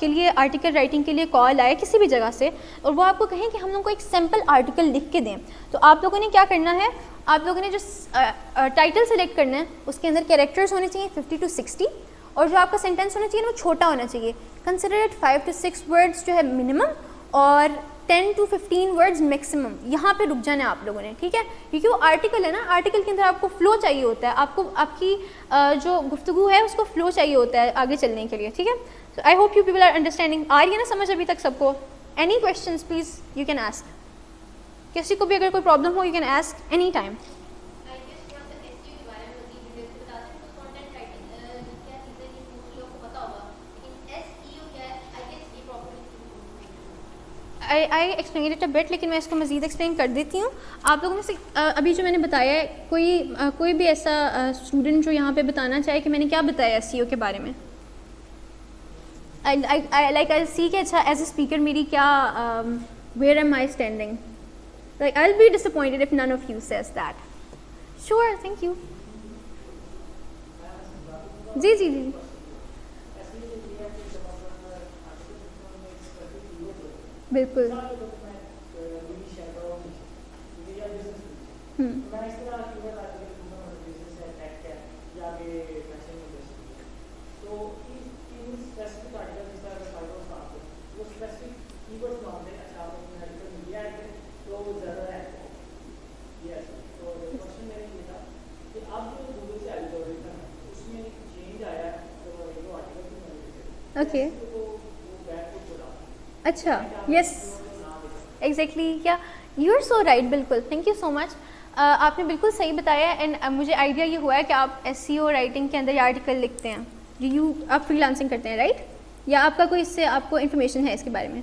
کے لیے آرٹیکل رائٹنگ کے لیے کال آئے کسی بھی جگہ سے اور وہ آپ کو کہیں کہ ہم لوگوں کو ایک سمپل آرٹیکل لکھ کے دیں, تو آپ لوگوں نے کیا کرنا ہے, آپ لوگوں نے جو ٹائٹل سلیکٹ کرنا ہے اس کے اندر کیریکٹرز ہونے چاہیے 50 to 60, اور جو آپ کا سینٹینس ہونا چاہیے وہ چھوٹا ہونا چاہیے. کنسیڈر اٹ 5 to 6 ورڈس جو ہے منیمم اور 10 to 15 ورڈز میکسیمم. یہاں پہ رک جانا ہے آپ لوگوں نے, ٹھیک ہے, کیونکہ وہ آرٹیکل ہے نا, آرٹیکل کے اندر آپ کو فلو چاہیے ہوتا ہے, آپ کو آپ کی جو گفتگو ہے اس کو فلو چاہیے ہوتا ہے آگے چلنے کے لیے, ٹھیک ہے. So I hope you people are understanding. آ رہی ہے نا سمجھ ابھی تک سب کو؟ Any questions please you can ask. کسی کو بھی اگر کوئی پرابلم ہو you can ask any time. I explain it a bit, لیکن میں اس کو مزید ایکسپلین کر دیتی ہوں. آپ لوگوں میں سے ابھی جو میں نے بتایا ہے کوئی بھی ایسا اسٹوڈنٹ جو یہاں پہ بتانا چاہے کہ میں نے کیا بتایا ایس سی او کے بارے میں, لائک آئی سی کہ اچھا ایز اے اسپیکر میری کیا where am I standing, like I will be disappointed if none of you says that. Sure, thank you. جی جی جی بالکل. اوکے, اچھا, یس ایگزیکٹلی, کیا یو آر سو رائٹ, بالکل, تھینک یو سو مچ. آپ نے بالکل صحیح بتایا ہے. اینڈ مجھے آئیڈیا یہ ہوا ہے کہ آپ ایس سی او رائٹنگ کے اندر یہ آرٹیکل لکھتے ہیں, آپ فری لانسنگ کرتے ہیں رائٹ, یا آپ کا کوئی اس سے آپ کو انفارمیشن ہے اس کے بارے میں؟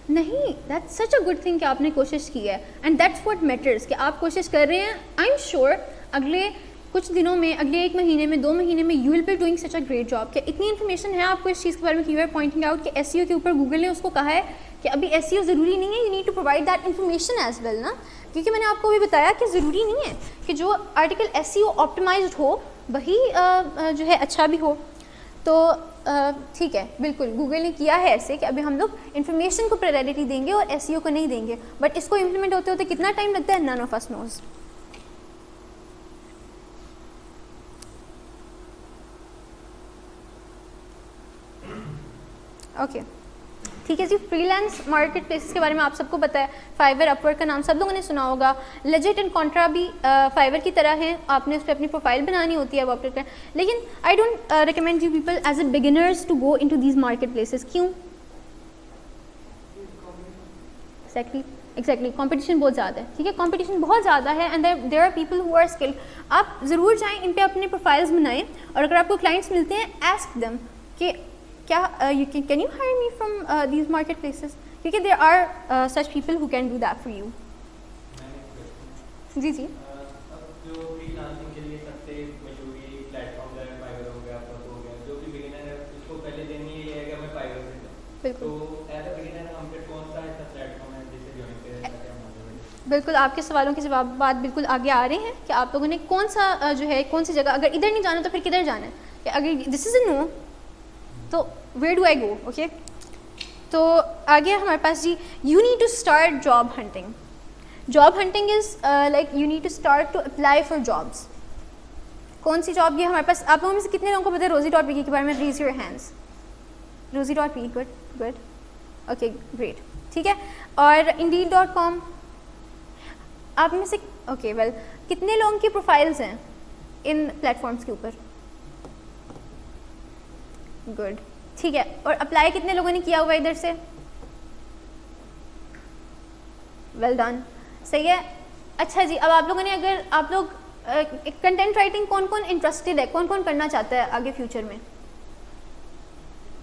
نہیں, that's such a good thing کہ آپ نے کوشش کی ہے, اینڈ دیٹس واٹ میٹرز کہ آپ کوشش کر رہے ہیں. آئی ایم شیور اگلے کچھ دنوں میں, اگلے 1 مہینے میں, 2 مہینے میں you will be doing such a great job. کہ اتنی انفارمیشن ہے آپ کو اس چیز کے بارے میں کہ یو آر پوائنٹنگ آؤٹ کہ ایس سی او کے اوپر گوگل نے اس کو کہا ہے کہ ابھی ایس سی او ضروری نہیں ہے, you need to provide that information as well نا. کیونکہ میں نے آپ کو بھی بتایا کہ ضروری نہیں ہے کہ جو آرٹیکل ایس سی او آپٹیمائزڈ ہو وہی جو ہے اچھا بھی ہو. تو ٹھیک ہے, بالکل گوگل نے کیا ہے ایسے کہ ابھی ہم لوگ انفارمیشن کو پرائیورٹی دیں گے اور ایس سی او کو نہیں دیں گے, بٹ اس کو امپلیمنٹ ہوتے ہوتے کتنا ٹائم لگتا ہے none of us nose. Okay, ٹھیک ہے جی. فری لانس مارکیٹ پلیسز کے بارے میں آپ سب کو پتہ ہے. فائور, اپ ورک کا نام سب لوگوں نے سنا ہوگا. لیجٹ اینڈ کانٹرا بھی فائور کی طرح ہیں, آپ نے اس پہ اپنی پروفائل بنانی ہوتی ہے وہ اپلوڈ کریں. لیکن I don't recommend you people as a beginners to go in to these marketplaces. کیوں؟ ایگزیکٹلی کمپٹیشن بہت زیادہ ہے, ٹھیک ہے, کمپٹیشن بہت زیادہ ہے, and there are people who are skilled. آپ ضرور جائیں ان پہ اپنے پروفائلز بنائیں, اور اگر آپ کو کلائنٹس ملتے ہیں آسک دیم کہ کیا can you hire me from these marketplaces, کیونکہ there are such people who can do that for you. جی جی بالکل. بالکل آپ کے سوالوں کے جوابات بالکل آگے آ رہے ہیں کہ آپ لوگوں نے کون سا جو ہے کون سی جگہ, اگر ادھر نہیں جانا تو پھر کدھر جانا ہے, کہ اگر دس از اے نو تو where do I go. Okay, تو آگے ہمارے پاس جی you need to start job hunting. Job hunting is like you need to start to apply for jobs. کون سی جاب, یہ ہمارے پاس آپ لوگوں میں سے کتنے لوگوں کو پتہ ہے روزی ڈاٹ پی کے بارے میں؟ Raise your hands. Rozee dot P, good good, okay great, ٹھیک ہے. اور انڈیڈ ڈاٹ کام آپ میں سے, اوکے ویل, کتنے لوگوں کی پروفائلز ہیں ان پلیٹ فارمس کے اوپر؟ گڈ, ٹھیک ہے. اور اپلائی کتنے لوگوں نے کیا ہوا ادھر سے؟ ویل ڈن, صحیح ہے. اچھا جی, اب آپ لوگوں نے, اگر آپ لوگ کنٹینٹ رائٹنگ کون کون انٹرسٹیڈ ہے, کون کون کرنا چاہتا ہے آگے فیوچر میں؟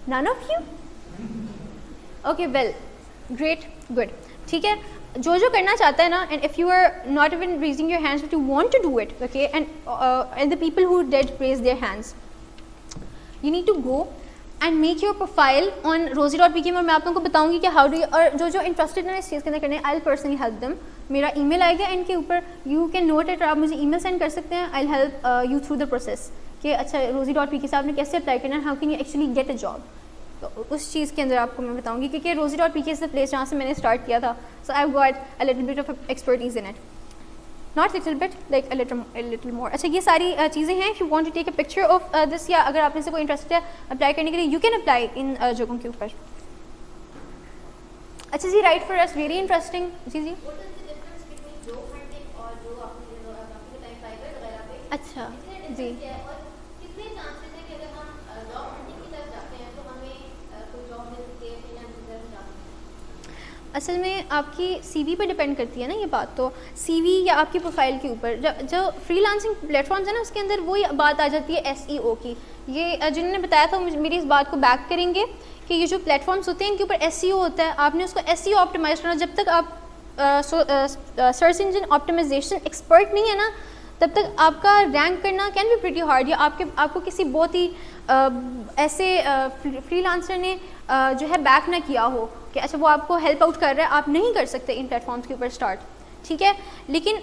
None of you? Okay well great, good, ٹھیک ہے. جو کرنا چاہتا ہے نا, and if you are not even raising your hands but you want to do it, okay, and the people who did raise their hands, you need to go and make your profile on Rozee dot پی کے. اور میں آپ لوگوں کو بتاؤں گی کہ how do, اور جو انٹرسٹیڈ ہیں اس چیز کے اندر کرنے, آئی ول پرسنلی ہیلپ دم. میرا ای میل آئے گا ان کے اوپر, یو کین نوٹ اٹ, آپ مجھے ای میل سینڈ کر سکتے ہیں. I will help you through the process کہ اچھا روزی ڈاٹ پی کے سے آپ نے کیسے اپلائی کرنا ہے, how can you actually get a job. تو اس چیز کے اندر آپ کو میں بتاؤں گی, کیونکہ روزی ڈاٹ پی کے از دا پلیس جہاں سے میں نے اسٹارٹ کیا تھا. So I have got a little bit of expertise in it, not little bit, like little more. اچھا یہ ساری چیزیں ہیں. If you want to take a picture of this, یا اگر آپ میں سے کوئی انٹرسٹ ہے اپلائی کرنے کے لیے, یو کین اپلائی ان جگہوں کے اوپر. اچھا جی, right for us, very interesting. جی جی, اچھا جی, اصل میں آپ کی سی وی پہ ڈپینڈ کرتی ہے نا یہ بات. تو سی وی یا آپ کی پروفائل کے اوپر جو فری لانسنگ پلیٹ فارمز ہیں نا, اس کے اندر وہی بات آ جاتی ہے ایس ای او کی. یہ جنہوں نے بتایا تھا میری اس بات کو بیک کریں گے کہ یہ جو پلیٹ فارمس ہوتے ہیں ان کے اوپر ایس ای او ہوتا ہے. آپ نے اس کو ایس ای او آپٹیمائز کرنا. جب تک آپ سرچ انجن آپٹیمائزیشن ایکسپرٹ نہیں ہے نا, تب تک آپ کا رینک کرنا کین بی پریٹی ہارڈ. یا آپ کو کسی بہت ہی ایسے فری لانسر نے جو ہے بیک نہ کیا ہو کہ اچھا وہ آپ کو ہیلپ آؤٹ کر رہا ہے, آپ نہیں کر سکتے ان پلیٹ فارمس کے اوپر اسٹارٹ, ٹھیک ہے. لیکن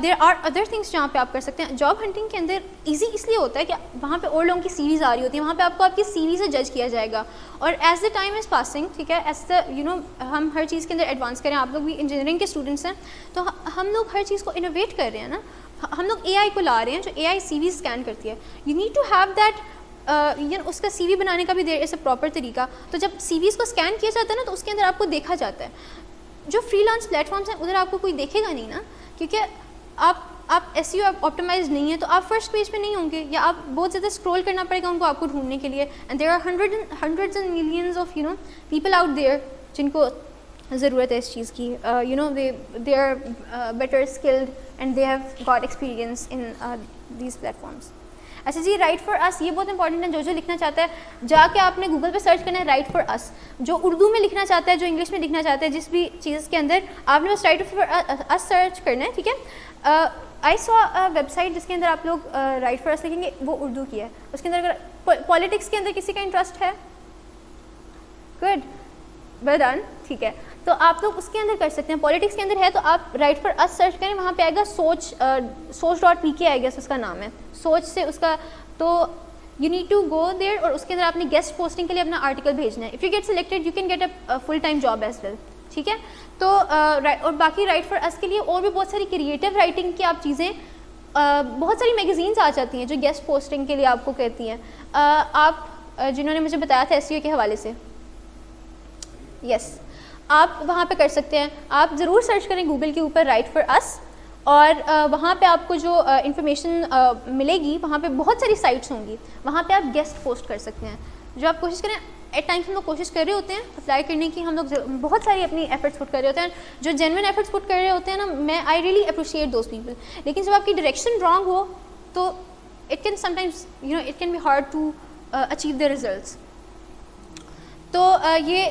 دیر آر ادر تھنگس جہاں پہ آپ کر سکتے ہیں. جاب ہنٹنگ کے اندر ایزی اس لیے ہوتا ہے کہ وہاں پہ اور لوگوں کی سیریز آ رہی ہوتی ہے, وہاں پہ آپ کو آپ کی سیریز سے جج کیا جائے گا. اور as the time is passing, ٹھیک ہے, ایز دا یو نو ہم ہر چیز کے اندر ایڈوانس کریں. آپ لوگ بھی انجینئرنگ کے اسٹوڈنٹس ہیں, تو ہم لوگ ہر چیز کو انوویٹ کر رہے ہیں نا. ہم لوگ اے آئی کو لا رہے ہیں جو اے آئی سی وی اسکین کرتی ہے. You need to have that, اس کا سی وی بنانے کا بھی دیر از اے پراپر طریقہ. تو جب سی ویز کو اسکین کیا جاتا ہے نا, تو اس کے اندر آپ کو دیکھا جاتا ہے. جو فری لانس پلیٹ فارمس ہیں ادھر آپ کو کوئی دیکھے گا نہیں نا, کیونکہ آپ ایس ای او آپٹیمائز نہیں ہیں, تو آپ فرسٹ پیج پہ نہیں ہوں گے, یا آپ بہت زیادہ اسکرول کرنا پڑے گا ان کو آپ کو ڈھونڈنے کے لیے. And there are hundreds and millions of you know people out there جن کو ضرورت ہے اس چیز کی. You know they are better skilled and they have got experience in these platforms. اچھا جی, رائٹ فار اس, یہ بہت انپارٹنٹ ہے. جو لکھنا چاہتا ہے جا کے آپ نے گوگل پہ سرچ کرنا ہے رائٹ فار اس. جو اردو میں لکھنا چاہتا ہے, جو انگلش میں لکھنا چاہتا ہے, جس بھی چیز کے اندر آپ نے بس رائٹ فار اس سرچ کرنا ہے, ٹھیک ہے. آئی سو ویب سائٹ جس کے اندر آپ لوگ رائٹ فار اس لکھیں گے, وہ اردو کی ہے. اس کے اندر اگر پالیٹکس کے اندر کسی کا انٹرسٹ ہے, گڈ, ویل ڈن, ٹھیک ہے, تو آپ لوگ اس کے اندر کر سکتے ہیں. پالیٹکس کے اندر ہے تو آپ رائٹ فار اس سرچ کریں, وہاں پہ آئے گا سوچ ڈاٹ پی کے آئے گا, اس کا نام ہے سوچ سے اس کا. تو you need to go there, اور اس کے اندر آپ نے گیسٹ پوسٹنگ کے لیے اپنا آرٹیکل بھیجنا ہے. If you get selected you can get a full time job as well, ٹھیک ہے. تو اور باقی رائٹ فار اس کے لیے اور بھی بہت ساری کریٹیو رائٹنگ کی آپ چیزیں, بہت ساری میگزینس آ جاتی ہیں جو گیسٹ پوسٹنگ کے لیے آپ کو کہتی ہیں. آپ جنہوں نے مجھے بتایا تھا ایس ای او کے حوالے سے, یس, آپ وہاں پہ کر سکتے ہیں. آپ ضرور سرچ کریں گوگل کے اوپر رائٹ فار اس, اور وہاں پہ آپ کو جو انفارمیشن ملے گی, وہاں پہ بہت ساری سائٹس ہوں گی, وہاں پہ آپ گیسٹ پوسٹ کر سکتے ہیں. جو آپ کوشش کریں, ایٹ ٹائمس ہم لوگ کوشش کر رہے ہوتے ہیں اپلائی کرنے کی, ہم لوگ بہت ساری اپنی ایفرٹس پٹ کر رہے ہوتے ہیں. جو جینوئن ایفرٹس پٹ کر رہے ہوتے ہیں نا, میں I really appreciate those people. لیکن جب آپ کی ڈائریکشن رانگ ہو تو it can sometimes you know it can be hard to achieve the results. تو یہ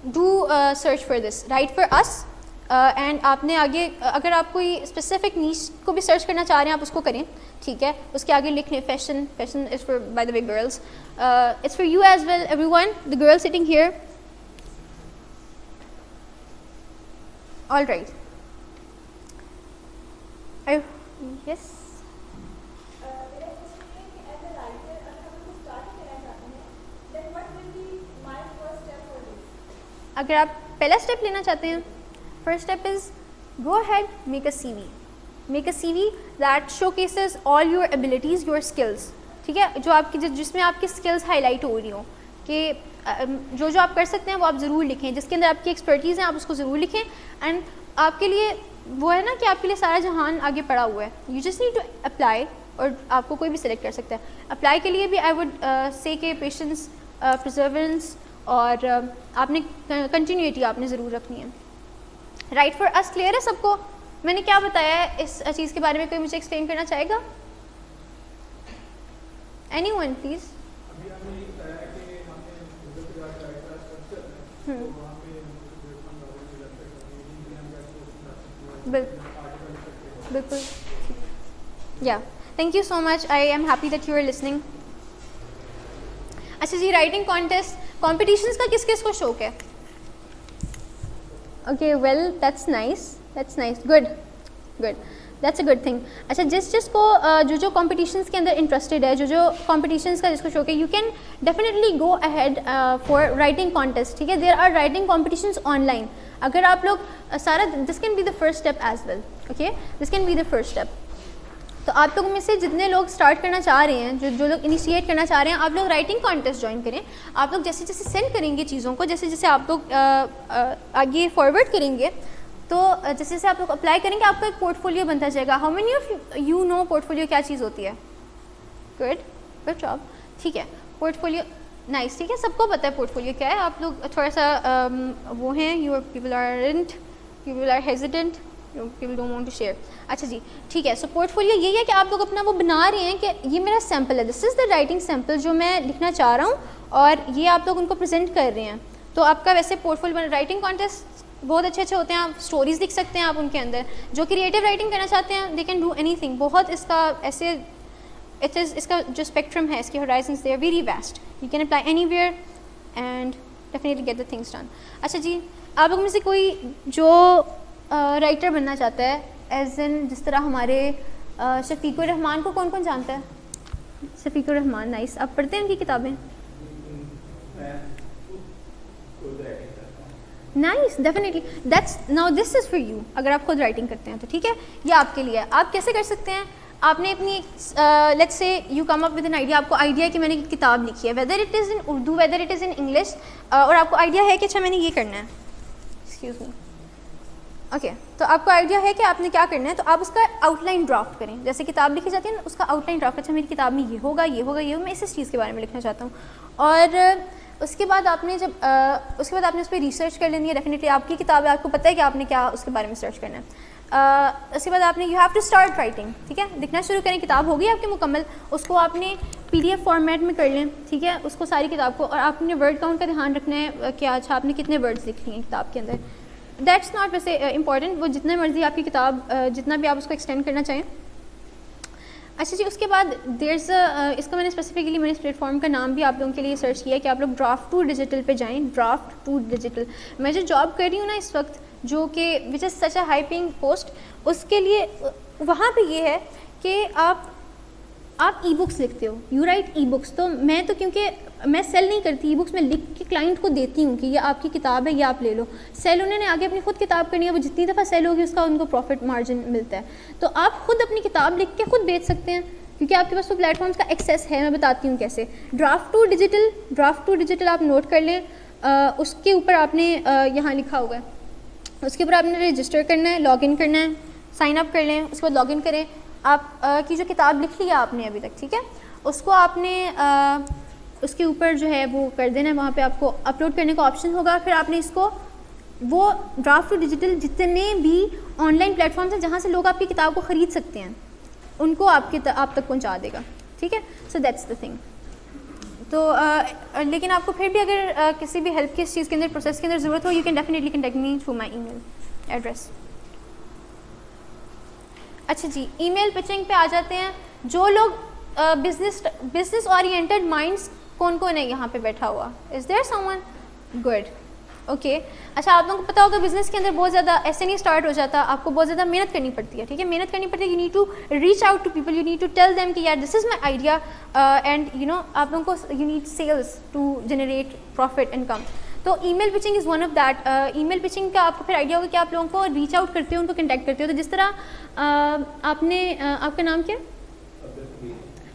do search for this write for us. اینڈ آپ نے آگے اگر آپ کوئی اسپیسیفک نیچ کو بھی سرچ کرنا چاہ رہے ہیں, آپ اس کو کریں, ٹھیک ہے. اس کے آگے لکھ لیں fashion is for by the way girls, it's for you as well everyone, the girl sitting here, all right. Yes اگر آپ پہلا اسٹیپ لینا چاہتے ہیں, first step is go ahead make a CV. Make a CV that showcases all your abilities, your skills, ٹھیک ہے, جو آپ کی جس میں آپ کی اسکلس ہائی لائٹ ہو رہی ہوں, کہ جو آپ کر سکتے ہیں وہ آپ ضرور لکھیں, جس کے اندر آپ کی ایکسپرٹیز ہیں آپ اس کو ضرور لکھیں. اینڈ آپ کے لیے وہ ہے نا کہ آپ کے لیے سارا جہان آگے پڑا ہوا ہے, you just need to apply, اور آپ کو کوئی بھی سلیکٹ کر سکتا ہے. اپلائی کے لیے بھی آئی ووڈ سے کہ پیشنس, پرزرورنس, اور آپ نے کنٹینیوٹی آپ نے ضرور رکھنی ہے. رائٹ فار اس کلیئر ہے سب کو؟ میں نے کیا بتایا ہے اس چیز کے بارے میں, کوئی مجھے ایکسپلین کرنا چاہے گا؟ Any one please. بالکل, یا thank you so much, I am happy that you are listening. اچھا جی, رائٹنگ کانٹیسٹ کمپٹیشنس کا کس کس کو شوق ہے؟ Okay, well that's nice, that's nice, good good, that's a good thing. اچھا, جس کو جو کمپٹیشنس کے اندر انٹرسٹیڈ ہے, جو کمپٹیشنس کا جس کو شوق ہے, you can definitely go ahead for writing contest, ٹھیک ہے. There are writing competitions online. اگر آپ لوگ سارا, this can be the first step as well, okay, this can be the first step. تو آپ لوگوں میں سے جتنے لوگ اسٹارٹ کرنا چاہ رہے ہیں, جو لوگ انیشیٹ کرنا چاہ رہے ہیں, آپ لوگ رائٹنگ کانٹیسٹ جوائن کریں. آپ لوگ جیسے جیسے سینڈ کریں گے چیزوں کو, جیسے جیسے آپ لوگ آگے فارورڈ کریں گے, تو جیسے جیسے آپ لوگ اپلائی کریں گے, آپ کا ایک پورٹ فولیو بنتا جائے گا. How many of you know portfolio کیا چیز ہوتی ہے؟ گڈ, گڈ جاب, ٹھیک ہے. پورٹ فولیو نائس, ٹھیک ہے, سب کو پتہ ہے پورٹ فولیو کیا ہے. آپ لوگ تھوڑا سا وہ ہیں, your people are hesitant, people don't want to share. اچھا جی, ٹھیک ہے. سو پورٹ فولیو یہی ہے کہ آپ لوگ اپنا وہ بنا رہے ہیں کہ یہ میرا سیمپل ہے, this is the writing sample جو میں لکھنا چاہ رہا ہوں, اور یہ آپ لوگ ان کو پریزنٹ کر رہے ہیں. تو آپ کا ویسے پورٹ فولیو, رائٹنگ کانٹیسٹ بہت اچھے اچھے ہوتے ہیں, آپ اسٹوریز لکھ سکتے ہیں آپ ان کے اندر. جو کریٹیو رائٹنگ کرنا چاہتے ہیں, they can do any thing. بہت اس کا ایسے اس کا جو اسپیکٹرم ہے, اس کے horizons they are very vast. You can apply anywhere and definitely get the things done. اچھا جی, آپ لوگوں میں سے کوئی جو رائٹر بننا چاہتا ہے, ایز ان جس طرح ہمارے شفیق الرحمان کو کون کون جانتا ہے؟ شفیق الرحمان, نائس. آپ پڑھتے ہیں ان کی کتابیں؟ Nice, definitely that's now this is for you. اگر آپ خود رائٹنگ کرتے ہیں تو ٹھیک ہے, یہ آپ کے لیے ہے. آپ کیسے کر سکتے ہیں؟ آپ نے اپنی let's say you come up with an idea, آپ کو آئیڈیا ہے کہ میں نے کتاب لکھی ہے, whether it is in Urdu, whether it is in English, اور آپ کو آئیڈیا ہے کہ اچھا میں نے یہ کرنا ہے. ایکسکیوز می, اوکے, تو آپ کو آئیڈیا ہے کہ آپ نے کیا کرنا ہے, تو آپ اس کا آؤٹ لائن ڈرافٹ کریں. جیسے کتاب لکھی جاتی ہے نا, اس کا آؤٹ لائن ڈرافٹ, اچھا میری کتاب میں یہ ہوگا, یہ ہوگا, یہ ہوگا, میں اس چیز کے بارے میں لکھنا چاہتا ہوں. اور اس کے بعد آپ نے اس پہ ریسرچ کر لینی ہے. ڈیفینیٹلی آپ کی کتاب ہے, آپ کو پتہ ہے کہ آپ نے کیا اس کے بارے میں سرچ کرنا ہے. اس کے بعد آپ نے you have to start writing, ٹھیک ہے, لکھنا شروع کریں. کتاب ہوگی آپ کی مکمل, اس کو آپ نے PDF فارمیٹ میں کر لیں, ٹھیک ہے, اس کو ساری کتاب کو. اور آپ نے ورڈ کاؤنٹ کا دھیان رکھنا ہے کہ اچھا آپ نے کتنے ورڈز لکھ لیے ہیں کتاب کے اندر. دیٹس ناٹ ویسے امپورٹنٹ, وہ جتنے مرضی آپ کی کتاب, جتنا بھی آپ اس کو ایکسٹینڈ کرنا چاہیں. اچھا جی, اس کے بعد دیئرز اس کا میں نے اسپیسیفکلی میں نے اس پلیٹ فارم کا نام بھی آپ لوگوں کے لیے سرچ کیا ہے کہ آپ لوگ ڈرافٹ ٹو ڈیجیٹل پہ جائیں. ڈرافٹ ٹو ڈیجیٹل, میں جو جاب کر رہی ہوں نا اس وقت, جو کہ وچ از سچ اے ہائی پینگ پوسٹ, اس کے لیے وہاں پہ یہ ہے کہ آپ ای بکس لکھتے ہو, یو رائٹ ای بکس. تو میں تو کیونکہ میں سیل نہیں کرتی ای بکس, میں لکھ کے کلائنٹ کو دیتی ہوں کہ یہ آپ کی کتاب ہے, یہ آپ لے لو. سیل انہوں نے آگے اپنی خود کتاب کرنی ہے, وہ جتنی دفعہ سیل ہوگی اس کا ان کو پروفٹ مارجن ملتا ہے. تو آپ خود اپنی کتاب لکھ کے خود بیچ سکتے ہیں, کیونکہ آپ کے پاس وہ پلیٹ فارمس کا ایکسیس ہے. میں بتاتی ہوں کیسے. ڈرافٹ ٹو ڈیجیٹل آپ نوٹ کر لیں. اس کے اوپر آپ نے یہاں لکھا ہوا ہے, اس کے اوپر آپ نے رجسٹر کرنا ہے, لاگ ان کرنا ہے, سائن اپ کر لیں, اس کے بعد لاگ ان کریں. آپ کی جو کتاب لکھ لی ہے آپ نے ابھی تک, ٹھیک ہے, اس کو آپ نے اس کے اوپر جو ہے وہ کر دینا ہے. وہاں پہ آپ کو اپلوڈ کرنے کا آپشن ہوگا. پھر آپ نے اس کو وہ ڈرافٹ ٹو ڈیجیٹل جتنے بھی آن لائن پلیٹ فارمس ہیں جہاں سے لوگ آپ کی کتاب کو خرید سکتے ہیں, ان کو آپ تک پہنچا دے گا, ٹھیک ہے. So that's the thing. تو لیکن آپ کو پھر بھی اگر کسی بھی ہیلپ کی اس چیز کے اندر, پروسیس کے اندر ضرورت ہو, you can definitely contact me through my email address. اچھا جی, ای میل پچنگ پہ آ جاتے ہیں. جو لوگ بزنس اورینٹیڈ مائنڈس کون کون ہے یہاں پہ بیٹھا ہوا؟ Is there some one? Good. Okay اچھا آپ لوگوں کو پتا ہوگا بزنس کے اندر بہت زیادہ ایسے نہیں اسٹارٹ ہو جاتا, آپ کو بہت زیادہ محنت کرنی پڑتی ہے, ٹھیک ہے, محنت کرنی پڑتی ہے. You need to reach out to people, you need to tell them کہ یار this is my idea, and you know آپ لوگوں کو you need sales to generate profit income. تو email pitching is one of that. Email pitching کا آپ کو پھر آئیڈیا ہوگا کہ آپ لوگوں کو ریچ آؤٹ کرتے ہو, ان کو کنٹیکٹ کرتے ہو. تو جس طرح آپ نے, آپ کا نام کیا؟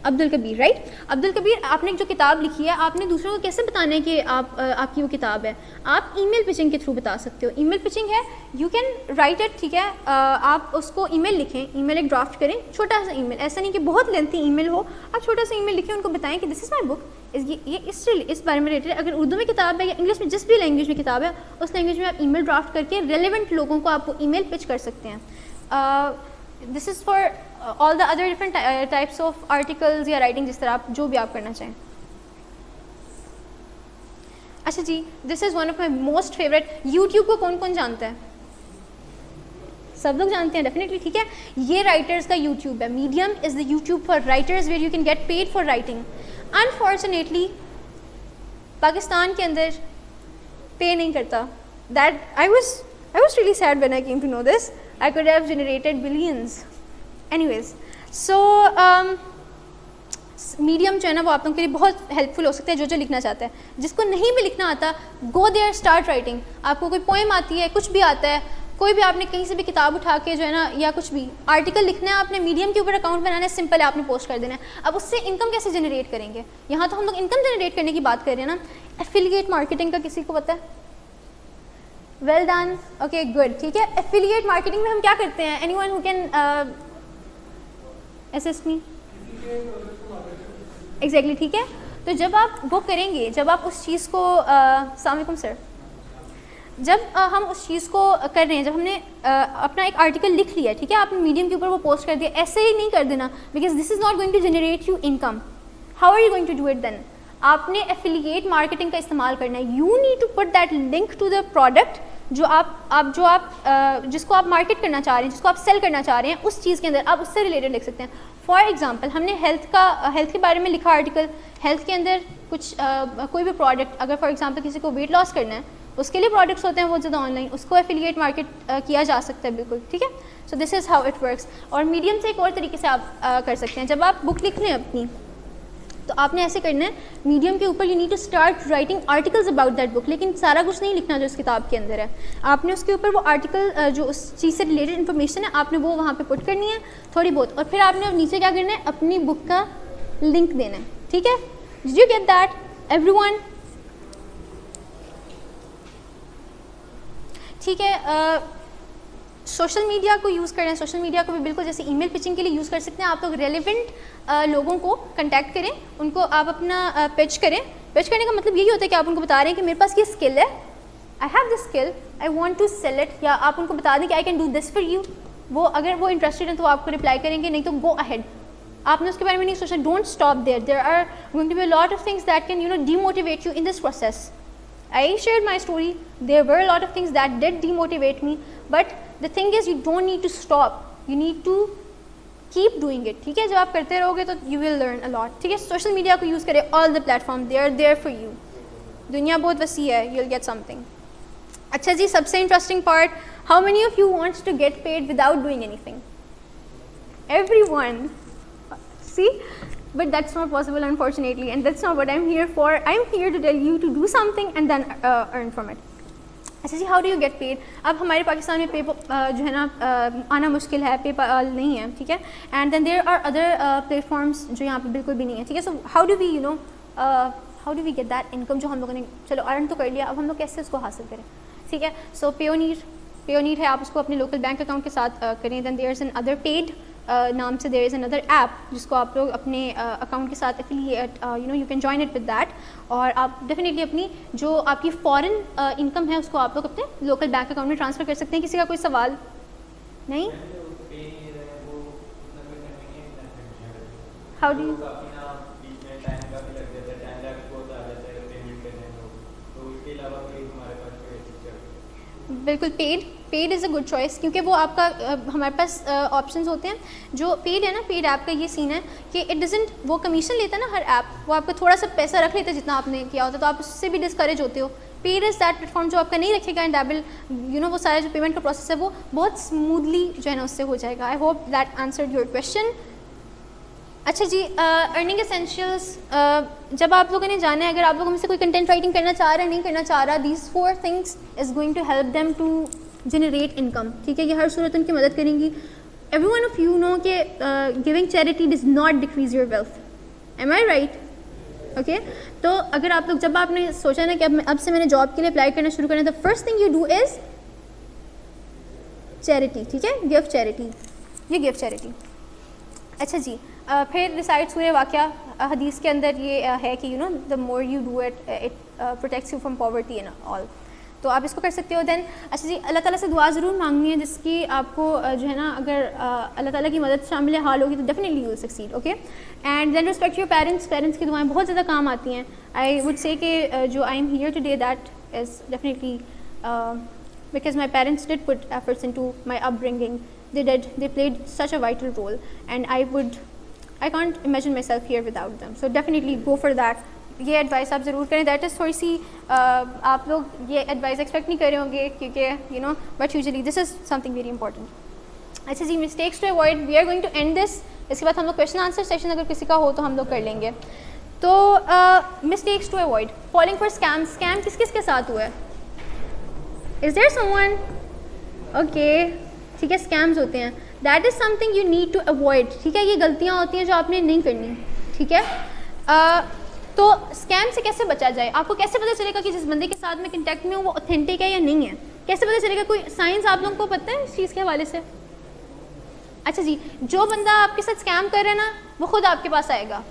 عبد الکبیر, رائٹ. عبد الکبیر, آپ نے جو کتاب لکھی ہے آپ نے دوسروں کو کیسے بتانا ہے کہ آپ کی وہ کتاب ہے؟ آپ ای میل پچنگ کے تھرو بتا سکتے ہو. ای میل پچنگ ہے, یو کین رائٹ اٹ, ٹھیک ہے, آپ اس کو ای میل لکھیں, ای میل ایک ڈرافٹ کریں, چھوٹا سا ای میل, ایسا نہیں کہ بہت لینتھی ای میل ہو, آپ چھوٹا سا ای میل لکھیں, ان کو بتائیں کہ دس از مائی بک, یہ اس بارے میں ریلیٹڈ ہے. اگر اردو میں کتاب ہے یا انگلش میں, جس بھی لینگویج میں کتاب ہے, اس لینگویج میں آپ ای میل ڈرافٹ کر کے ریلیونٹ لوگوں کو آپ وہ ای میل پچ کر سکتے ہیں. This is for all the other different types of articles یا رائٹنگ, جس طرح آپ جو بھی آپ کرنا چاہیں. اچھا جی, this is one of my most favourite. YouTube کو کون کون جانتا ہے؟ سب لوگ جانتے ہیں ڈیفینیٹلی, ٹھیک ہے. یہ رائٹرز کا یوٹیوب ہے. Medium is the YouTube for writers where you can get paid for writing. Unfortunately Pakistan کے اندر پے نہیں کرتا. That I was really sad when I came to know this. I could have generated billions. Anyways, so medium جو ہے نا وہ آپ لوگوں کے لیے بہت ہیلپ فل ہو سکتا ہے, جو لکھنا چاہتا ہے. جس کو نہیں بھی لکھنا آتا, گو دیئر, اسٹارٹ رائٹنگ. آپ کو کوئی پوئم آتی ہے, کچھ بھی آتا ہے, کوئی بھی آپ نے کہیں سے بھی کتاب اٹھا کے جو ہے نا, یا کچھ بھی آرٹیکل لکھنا ہے, آپ نے میڈیم کے اوپر اکاؤنٹ بنانا ہے, سمپل ہے, آپ نے پوسٹ کر دینا ہے. اب اس سے انکم کیسے جنریٹ کریں گے؟ یہاں تو ہم لوگ انکم جنریٹ کرنے کی بات کر رہے ہیں نا. ایفیلیٹ مارکیٹنگ کا کسی کو پتہ ہے؟ ویل ڈن, اوکے گڈ, ٹھیک ہے. ایفیلیٹ مارکیٹنگ میں ہم کیا کرتے ہیں؟ Any one who can assist me? Exactly, ٹھیک ہے. تو جب آپ وہ کریں گے, جب آپ اس چیز کو, السلام علیکم سر, جب ہم اس چیز کو کر رہے ہیں, جب ہم نے اپنا ایک آرٹیکل لکھ لیا, ٹھیک ہے, آپ نے میڈیم کے اوپر وہ پوسٹ کر دیا, ایسے ہی نہیں کر دینا, because this is not going to generate you income. How are you going to do it then? آپ نے ایفیلیٹ مارکیٹنگ کا استعمال کرنا ہے. You need to put that link to the product جو آپ جس کو آپ مارکیٹ کرنا چاہ رہے ہیں, جس کو آپ سیل کرنا چاہ رہے ہیں, اس چیز کے اندر آپ اس سے ریلیٹڈ لکھ سکتے ہیں. فار ایگزامپل, ہم نے ہیلتھ کے بارے میں لکھا آرٹیکل. ہیلتھ کے اندر کچھ کوئی بھی پروڈکٹ, اگر فار ایگزامپل کسی کو ویٹ لاس کرنا ہے, اس کے لیے پروڈکٹس ہوتے ہیں بہت زیادہ آن لائن, اس کو ایفیلیٹ مارکیٹ کیا جا سکتا ہے, بالکل ٹھیک ہے. سو دس از ہاؤ اٹ ورکس. اور میڈیم سے ایک اور طریقے سے آپ کر سکتے ہیں. جب آپ بک لکھ رہے ہیں اپنی, تو آپ نے ایسے کرنا ہے, میڈیم کے اوپر you need to start writing articles about that book, لیکن سارا کچھ نہیں لکھنا جو اس کتاب کے اندر ہے. آپ نے اس کے اوپر وہ آرٹیکل جو اس چیز سے ریلیٹڈ انفارمیشن ہے, آپ نے وہ وہاں پہ پٹ کرنی ہے تھوڑی بہت, اور پھر آپ نے نیچے کیا کرنا ہے, اپنی بک کا لنک دینا ہے, ٹھیک ہے. ڈid you get that everyone? ٹھیک ہے. سوشل میڈیا کو یوز کریں, سوشل میڈیا کو بھی بالکل جیسے ای میل پچنگ کے لیے یوز کر سکتے ہیں. آپ لوگ ریلیونٹ لوگوں کو کنٹیکٹ کریں, ان کو آپ اپنا پچ کریں. پچ کرنے کا مطلب یہی ہوتا ہے کہ آپ ان کو بتا رہے ہیں کہ میرے پاس یہ اسکل ہے, I have this skill, I want to sell it. یا آپ ان کو بتا دیں کہ I can do this for you. وہ اگر وہ انٹرسٹیڈ ہیں تو آپ کو رپلائی کریں گے, نہیں تو گو اہیڈ. آپ نے اس کے بارے میں نہیں سوچا. Don't stop there. There are going to be lot of things that can demotivate you in this process. I shared my story. There were a lot of things that did demotivate me, but the thing is you don't need to stop. You need to keep doing it. ٹھیک ہے, جب آپ کرتے رہو گے تو you will learn a lot. ٹھیک ہے, سوشل میڈیا کو یوز کریں. all the platforms they are there for you. دنیا بہت وسیع ہے, you'll get something. اچھا جی, سب سے interesting part, how many of you wants to get paid without doing anything? Everyone. See? But that's not possible, unfortunately, and that's not what I'm here for. I'm here to tell you to do something and then earn from it. اچھا جی, how do you get paid? اب ہمارے پاکستان میں جو ہے نا آنا مشکل ہے, پے پال نہیں ہے, ٹھیک ہے. And then there are other platforms جو یہاں پہ بالکل بھی نہیں ہے, ٹھیک ہے. So how do we get that income جو ہم لوگوں نے چلو ارن تو کر لیا, اب ہم لوگ کیسے اس کو حاصل کریں, ٹھیک ہے. سو پیونیر ہے, آپ اس کو اپنے لوکل بینک اکاؤنٹ کے ساتھ کریں. دین there is an other paid نام سے, دیر از اندر ایپ جس کو آپ لوگ اپنے اکاؤنٹ کے ساتھ affiliate you can join it with that. اور آپ ڈیفینیٹلی اپنی جو آپ کی فارن انکم ہے اس کو آپ لوگ اپنے لوکل بینک اکاؤنٹ میں ٹرانسفر کر سکتے ہیں. کسی کا کوئی سوال نہیں؟ ہاؤ ڈو یو بالکل paid paid is a good choice, کیونکہ وہ آپ کا ہمارے پاس آپشنز ہوتے ہیں. جو پیڈ ہے نا, پیڈ ایپ کا یہ سین ہے کہ اٹ ڈزنٹ, وہ کمیشن لیتا ہے نا ہر ایپ, وہ آپ کا تھوڑا سا پیسہ رکھ لیتا ہے جتنا آپ نے کیا ہوتا ہے, تو آپ اس سے بھی ڈسکریج ہوتے ہو. Paid is that platform جو آپ کا نہیں رکھے گا, اینڈ ایبل وہ سارا جو پیمنٹ کا پروسیس ہے وہ بہت اسموتھلی جو ہے نا اس سے ہو جائے گا. I hope that answered your question. اچھا جی, ارننگ اسینشیلس جب آپ لوگوں نے جانا ہے, اگر آپ لوگوں میں سے کوئی کنٹینٹ رائٹنگ کرنا چاہ رہا ہے, نہیں کرنا چاہ رہا, these 4 things is going to help them to generate income. ٹھیک ہے, یہ ہر صورت ان کی مدد کریں گی. Every one of you know کہ giving charity does not decrease your wealth. Am I right? Okay, تو اگر آپ لوگ, جب آپ نے سوچا نا کہ اب سے میں نے جاب کے لیے اپلائی کرنا شروع کرنا ہے, the first thing you do is charity. ٹھیک ہے, گیو چیریٹی, یہ گیو چیریٹی. اچھا جی, پھر ریسائٹس ہوئے واقعہ حدیث کے اندر یہ ہے کہ the more you do it protects you from poverty and all, تو آپ اس کو کر سکتے ہو. دین اچھا جی, اللہ تعالیٰ سے دعا ضرور مانگنی ہے جس کی آپ کو جو ہے نا, اگر اللہ تعالیٰ کی مدد شامل حال ہوگی تو definitely you will succeed. Okay, and then respect your parents. Parents کی دعائیں بہت زیادہ کام آتی ہیں. آئی وڈ سے کہ جو I am here today that is definitely because my parents did put efforts into my upbringing. They played such a vital role, and I can't imagine myself here without them. So definitely go for that. یہ advice آپ ضرور کریں. That is تھوڑی سی آپ لوگ یہ advice expect نہیں کر رہے ہوں گے کیونکہ but usually this is something very important. اچھا جی, mistakes to avoid, we are going to end this. اس کے بعد ہم لوگ کویشچن آنسر سیشن اگر کسی کا ہو تو ہم لوگ کر لیں گے. تو mistakes to avoid, falling for scam. Scam کس کس کے ساتھ ہوا ہے؟ از دیر سم ون؟ اوکے, ٹھیک ہے, اسکیمز ہوتے ہیں. That is something you need to avoid. ٹھیک ہے, یہ غلطیاں ہوتی ہیں جو آپ نے نہیں کرنی. ٹھیک ہے, تو اسکیم سے کیسے بچا جائے؟ آپ کو کیسے پتہ چلے گا کہ جس بندے کے ساتھ میں کنٹیکٹ میں ہوں وہ اوتھینٹک ہے یا نہیں ہے؟ کیسے پتہ چلے گا؟ کوئی سائنس آپ لوگوں کو پتہ ہے اس چیز کے حوالے سے؟ اچھا جی, جو بندہ آپ کے ساتھ اسکیم کر رہا ہے نا وہ خود آپ کے پاس آئے گا.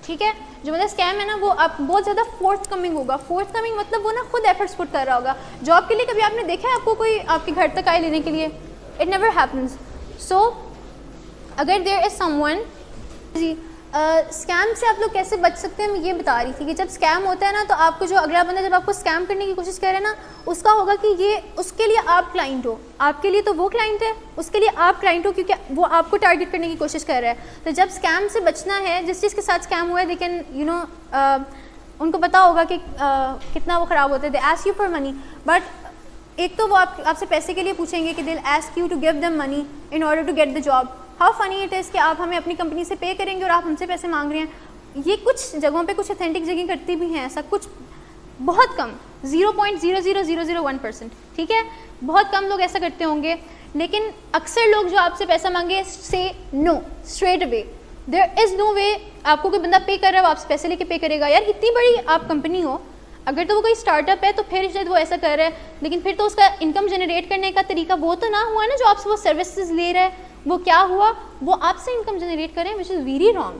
ٹھیک ہے, جو بندہ اسکیم ہے نا وہ آپ بہت زیادہ فورتھ کمنگ ہوگا. فورتھ کمنگ مطلب وہ نا خود ایفرٹس پٹ کر رہا ہوگا. جاب کے لیے کبھی آپ نے دیکھا ہے آپ کو کوئی آپ کے گھر تک آئے لینے کے لیے؟ It never happens. سو اگر دیر از سم ون, جی اسکیم سے آپ لوگ کیسے بچ سکتے ہیں میں یہ بتا رہی تھی کہ جب اسکیم ہوتا ہے نا تو آپ کو جو اگلا بندہ جب آپ کو اسکیم کرنے کی کوشش کر رہے ہیں نا اس کا ہوگا کہ یہ اس کے لیے آپ کلائنٹ ہو, آپ کے لیے تو وہ کلائنٹ ہے, اس کے لیے آپ کلائنٹ ہو کیونکہ وہ آپ کو ٹارگیٹ کرنے کی کوشش کر رہا ہے. تو جب اسکیم سے بچنا ہے, جس چیز کے ساتھ اسکیم ہوا ہے لیکن ان کو پتا ہوگا کہ کتنا وہ خراب ہوتا ہے. They ask you for money, but ایک تو وہ آپ سے پیسے کے لیے پوچھیں گے کہ they will ask you to give them money in order to get the job. How funny it is کہ آپ ہمیں اپنی کمپنی سے پے کریں گے اور آپ ہم سے پیسے مانگ رہے ہیں. یہ کچھ جگہوں پہ کچھ اتھینٹک جگہیں کرتی بھی ہیں ایسا, کچھ بہت کم 0.00001%. ٹھیک ہے, بہت کم لوگ ایسا کرتے ہوں گے, لیکن اکثر لوگ جو آپ سے پیسہ مانگے سے نو اسٹریٹ اوے. دیر از نو وے آپ کو کوئی بندہ پے کر رہا ہے وہ آپ سے پیسے لے کے پے کرے گا. یار اتنی بڑی آپ کمپنی ہو, اگر تو وہ کوئی اسٹارٹ اپ ہے تو پھر شاید وہ ایسا کر رہا ہے, لیکن پھر تو اس کا انکم جنریٹ کرنے کا طریقہ وہ تو نہ ہوا نا جو آپ سے وہ سروسز لے رہا ہے. وہ کیا ہوا, وہ آپ سے انکم جنریٹ کریں, which is very wrong.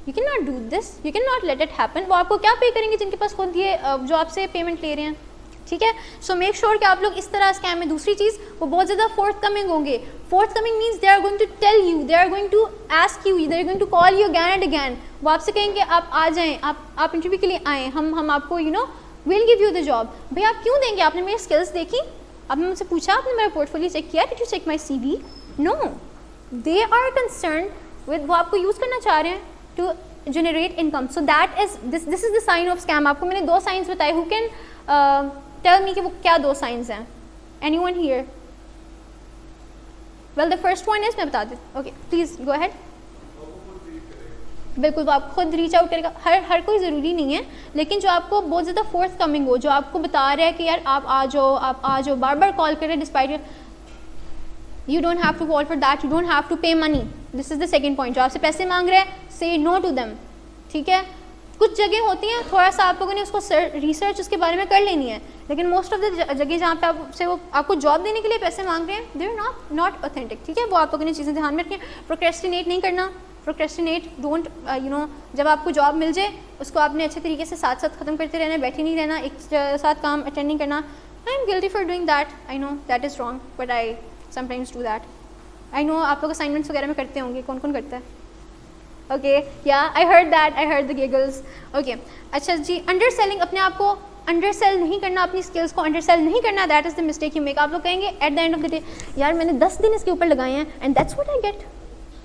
You can not do this, you can not let it happen. وہ آپ کو کیا پے کریں گے جن کے پاس خود یہ جو آپ سے پیمنٹ لے رہے ہیں. ٹھیک ہے, سو میک شیور کہ آپ لوگ اس طرح اسکیم میں. دوسری چیز, وہ بہت زیادہ فورتھ کمنگ ہوں گے. Forthcoming means they are going to tell you, they are going to ask you, they are going to call you again and again. وہ آپ سے کہیں گے آپ آ جائیں, آپ انٹرویو کے لیے آئیں, ہم آپ کو we'll give you the job. بھائی آپ کیوں دیں گے؟ آپ نے میری اسکلس دیکھی, آپ نے مجھ سے پوچھا, آپ نے میرا پورٹ فولیو چیک کیا, did you check my C V? No, they are concerned with, وہ آپ کو یوز کرنا چاہ رہے ہیں to generate income. So that is this is the sign of scam. آپ کو میں نے 2 سائنس بتائے. ہو کین ٹیل می کہ وہ کیا 2 سائنس ہیں؟ Any one here? Well the first one is, میں بتا دوں. Okay please go ahead. بالکل, وہ آپ خود ریچ آؤٹ کرے گا. ہر کوئی ضروری نہیں ہے, لیکن جو آپ کو بہت زیادہ فورتھ کمنگ ہو, جو آپ کو بتا رہا ہے کہ یار آپ آ جاؤ, آپ آ جاؤ, بار بار کال کر رہے ہیں despite, you don't have to call for that, you don't have to pay money. This is the second point. جو آپ سے پیسے مانگ رہے ہیں, سے نو ٹو دیم. ٹھیک ہے, کچھ جگہ ہوتی ہیں تھوڑا سا آپ لوگوں نے اس کو ریسرچ اس کے بارے میں کر لینی ہے, لیکن موسٹ آف دا جگہ جہاں پہ آپ سے وہ آپ کو جاب دینے کے لیے پیسے مانگ رہے ہیں, دے آر ناٹ اوتھینٹک. ٹھیک ہے, وہ آپ لوگوں نے چیزیں دھیان میں رکھیں. پروکریسٹینیٹ نہیں کرنا. پروکریسٹینیٹ ڈونٹ جب آپ کو جاب مل جائے اس کو آپ نے اچھے طریقے سے ساتھ ساتھ ختم کرتے رہنا, بیٹھے نہیں رہنا, ایک ساتھ کام اٹینڈ نہیں کرنا. I am guilty for doing that. I know that is wrong, but I sometimes do that. I know آپ لوگ اسائنمنٹس وغیرہ میں کرتے ہوں گے. کون کون کرتا ہے؟ اوکے یا I heard that, I heard the giggles. Okay اچھا جی, انڈر سیلنگ, اپنے آپ کو انڈر سیل نہیں کرنا, اپنی اسکلس کو انڈر سیل نہیں کرنا, that is the mistake you make. آپ لوگ کہیں گے at the end of the day یار میں نے 10 دن اس کے اوپر لگائے ہیں and that's what I get.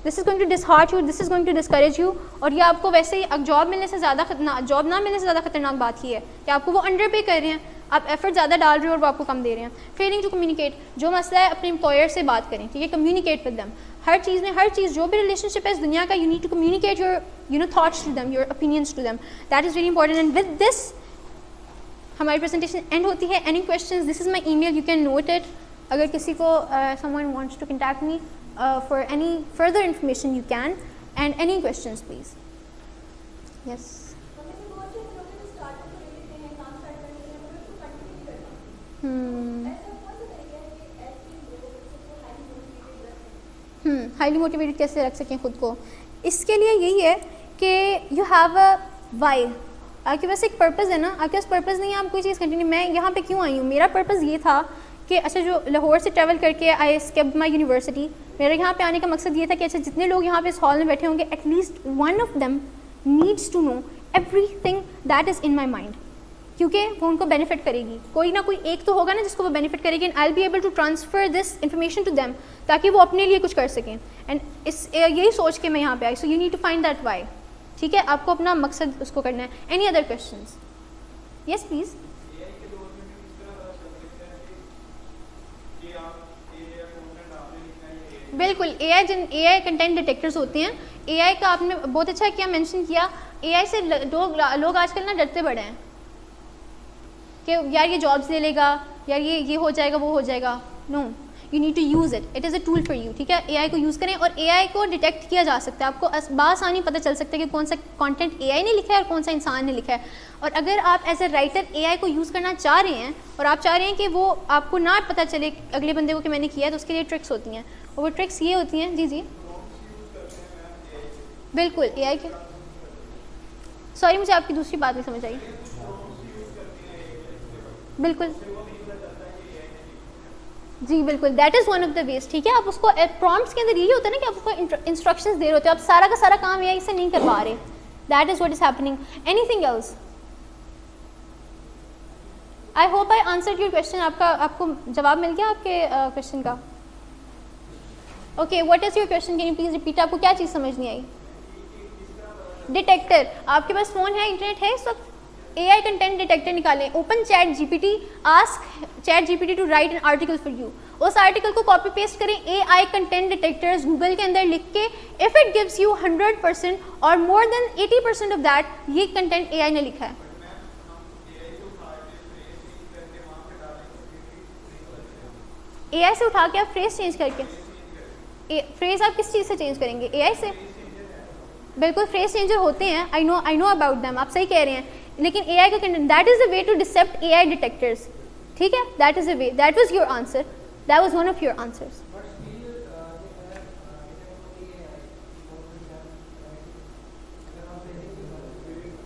This is going to dishearten you, this is going to discourage you. اور یہ آپ کو ویسے ہی جاب ملنے سے زیادہ جاب نہ ملنے سے زیادہ خطرناک بات ہی ہے کہ آپ کو وہ انڈر پے کر رہے ہیں, آپ ایفرٹ زیادہ ڈال رہے ہو اور وہ آپ کو کم دے رہے ہیں. فیلنگ ٹو کمیونیکیٹ, جو مسئلہ ہے اپنے امپلائر سے بات کریں, ٹھیک ہے, کمیونیکیٹ ود دیم. ہر چیز میں, ہر چیز جو بھی ریلیشن شپ ہے اس دنیا کا, you need to communicate your thoughts to them, your opinions to them. That is very important. And with this ہماری پریزنٹیشن اینڈ ہوتی ہے. Any questions, this is my email, you can note it. اگر کسی کو someone wants to contact me for any further information you can. And any questions please. Yes. Highly motivated کیسے رکھ سکیں خود کو, اس کے لیے یہی ہے کہ یو ہیو اے وائی. آپ کے پاس ایک پرپز ہے نا, آپ کے پاس پرپز نہیں ہے, آپ کوئی چیز کنٹینیو, میں یہاں پہ کیوں آئی ہوں, میرا پرپز یہ تھا کہ اچھا جو لاہور سے ٹریول کر کے آئی اسکیپڈ مائی یونیورسٹی, میرا یہاں پہ آنے کا مقصد یہ تھا کہ اچھا جتنے لوگ یہاں پہ اس ہال میں بیٹھے ہوں گے at least one of them needs to know everything that is in my mind, کیونکہ وہ ان کو بینیفٹ کرے گی. کوئی نہ کوئی ایک تو ہوگا نا جس کو وہ بینیفٹ کرے گی, and I will be able to transfer this information to them تاکہ وہ اپنے لیے کچھ کر سکیں. اینڈ اس یہی سوچ کے میں یہاں پہ آئی. So you need to find that why. ٹھیک ہے, آپ کو اپنا مقصد اس کو کرنا ہے. Any other questions? Yes please. بالکل, اے آئی کنٹینٹ ڈیٹیکٹرز ہوتے ہیں. اے آئی کا آپ نے بہت اچھا کیا مینشن کیا. اے آئی سے لوگ آج کل نا ڈرتے بڑے ہیں کہ یار یہ جابس لے لے گا, یار یہ ہو جائے گا, وہ ہو جائے گا. No, you need to use it, it is a tool for you. ٹھیک ہے, اے آئی کو یوز کریں, اور اے آئی کو ڈیٹیکٹ کیا جا سکتا ہے. آپ کو بآسانی پتہ چل سکتا ہے کہ کون سا کانٹینٹ اے آئی نے لکھا ہے اور کون سا انسان نے لکھا ہے. اور اگر آپ ایز اے رائٹر اے آئی کو یوز کرنا چاہ رہے ہیں اور آپ چاہ رہے ہیں کہ وہ آپ کو نہ پتہ چلے اگلے بندے کو کہ میں نے کیا ہے, تو اس کے لیے ٹرکس ہوتی ہیں, اور وہ ٹرکس یہ ہوتی ہیں. جی جی بالکل, اے آئی کے, سوری مجھے آپ کی دوسری بات نہیں سمجھ آئی. بالکل جی بالکل, that is one of the ways. ٹھیک ہے, آپ اس کو پرومپٹس کے اندر یہی ہوتا ہے نا کہ آپ اس کو انسٹرکشنز دے رہے ہوتے ہیں, آپ سارا کا سارا کام اے آئی سے نہیں کروا رہے. That is what is happening. Anything else? I hope I answered your question. آپ کو جواب مل گیا آپ کے کویشچن کا؟ Okay, what is your question, can you please repeat. آپ کو کیا چیز سمجھ نہیں آئی؟ ڈیٹیکٹر, آپ کے پاس فون ہے, انٹرنیٹ ہے اس وقت, اے آئی کنٹینٹ ڈیٹیکٹر نکالیں. Open chat G P T, ask chat G P T to write an article for you. اس آرٹیکل کو کاپی پیسٹ کریں, A I content detectors Google کے اندر لکھ کے, اف اٹ گیوز یو 100% اور مور دین 80% of that یہ کنٹینٹ اے آئی نے لکھا ہے. اے آئی سے اٹھا کے آپ فریز چینج کر کے, فریز آپ کس چیز سے چینج کریں گے؟ اے آئی سے. بالکل, فریز چینجر ہوتے ہیں, آئی نو اباؤٹ دیم, آپ صحیح کہہ رہے ہیں. لیکن اے آئی کا content, that is a way to deceive A I detectors. ٹھیک ہے, that is a way, that was your answer, that was one of your answers.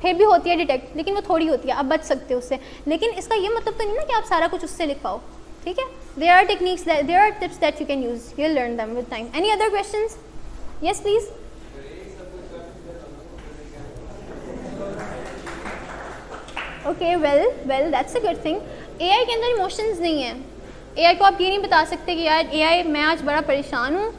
پھر بھی ہوتی ہے ڈیٹیکٹ, لیکن وہ تھوڑی ہوتی ہے, آپ بچ سکتے ہو اس سے. لیکن اس کا یہ مطلب تو نہیں نا کہ آپ سارا کچھ اس سے لکھ پاؤ. ٹھیک ہے, there are techniques, there are tips that you can use, you'll learn them with time. Any other questions? Yes please. Okay, well that's a good thing. اے آئی کے اندر ایموشنز نہیں ہیں. اے آئی کو آپ یہ نہیں بتا سکتے کہ یار اے آئی میں آج بڑا پریشان ہوں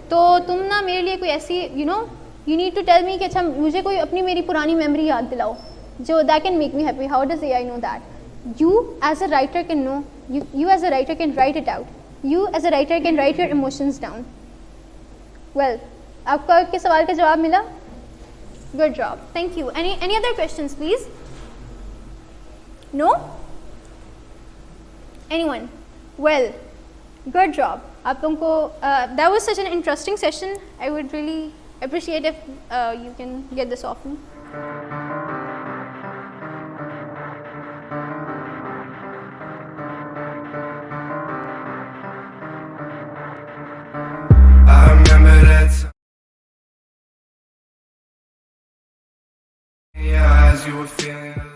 تو تم نا میرے لیے کوئی ایسی you need to tell me کہ اچھا مجھے کوئی اپنی میری پرانی میموری یاد دلاؤ جو that can make me happy. How does AI know that? You as a writer can know, you as a writer can write it out. You as a writer can write your emotions down. Well, آپ کا کے سوال کا جواب ملا. Good job. Thank you. Any other questions please? No? Anyone? Well, good job. آپ لوگوں کو that was such an interesting session. I would really appreciate if you can get this off me. I remember that time. Yeah, as you were feeling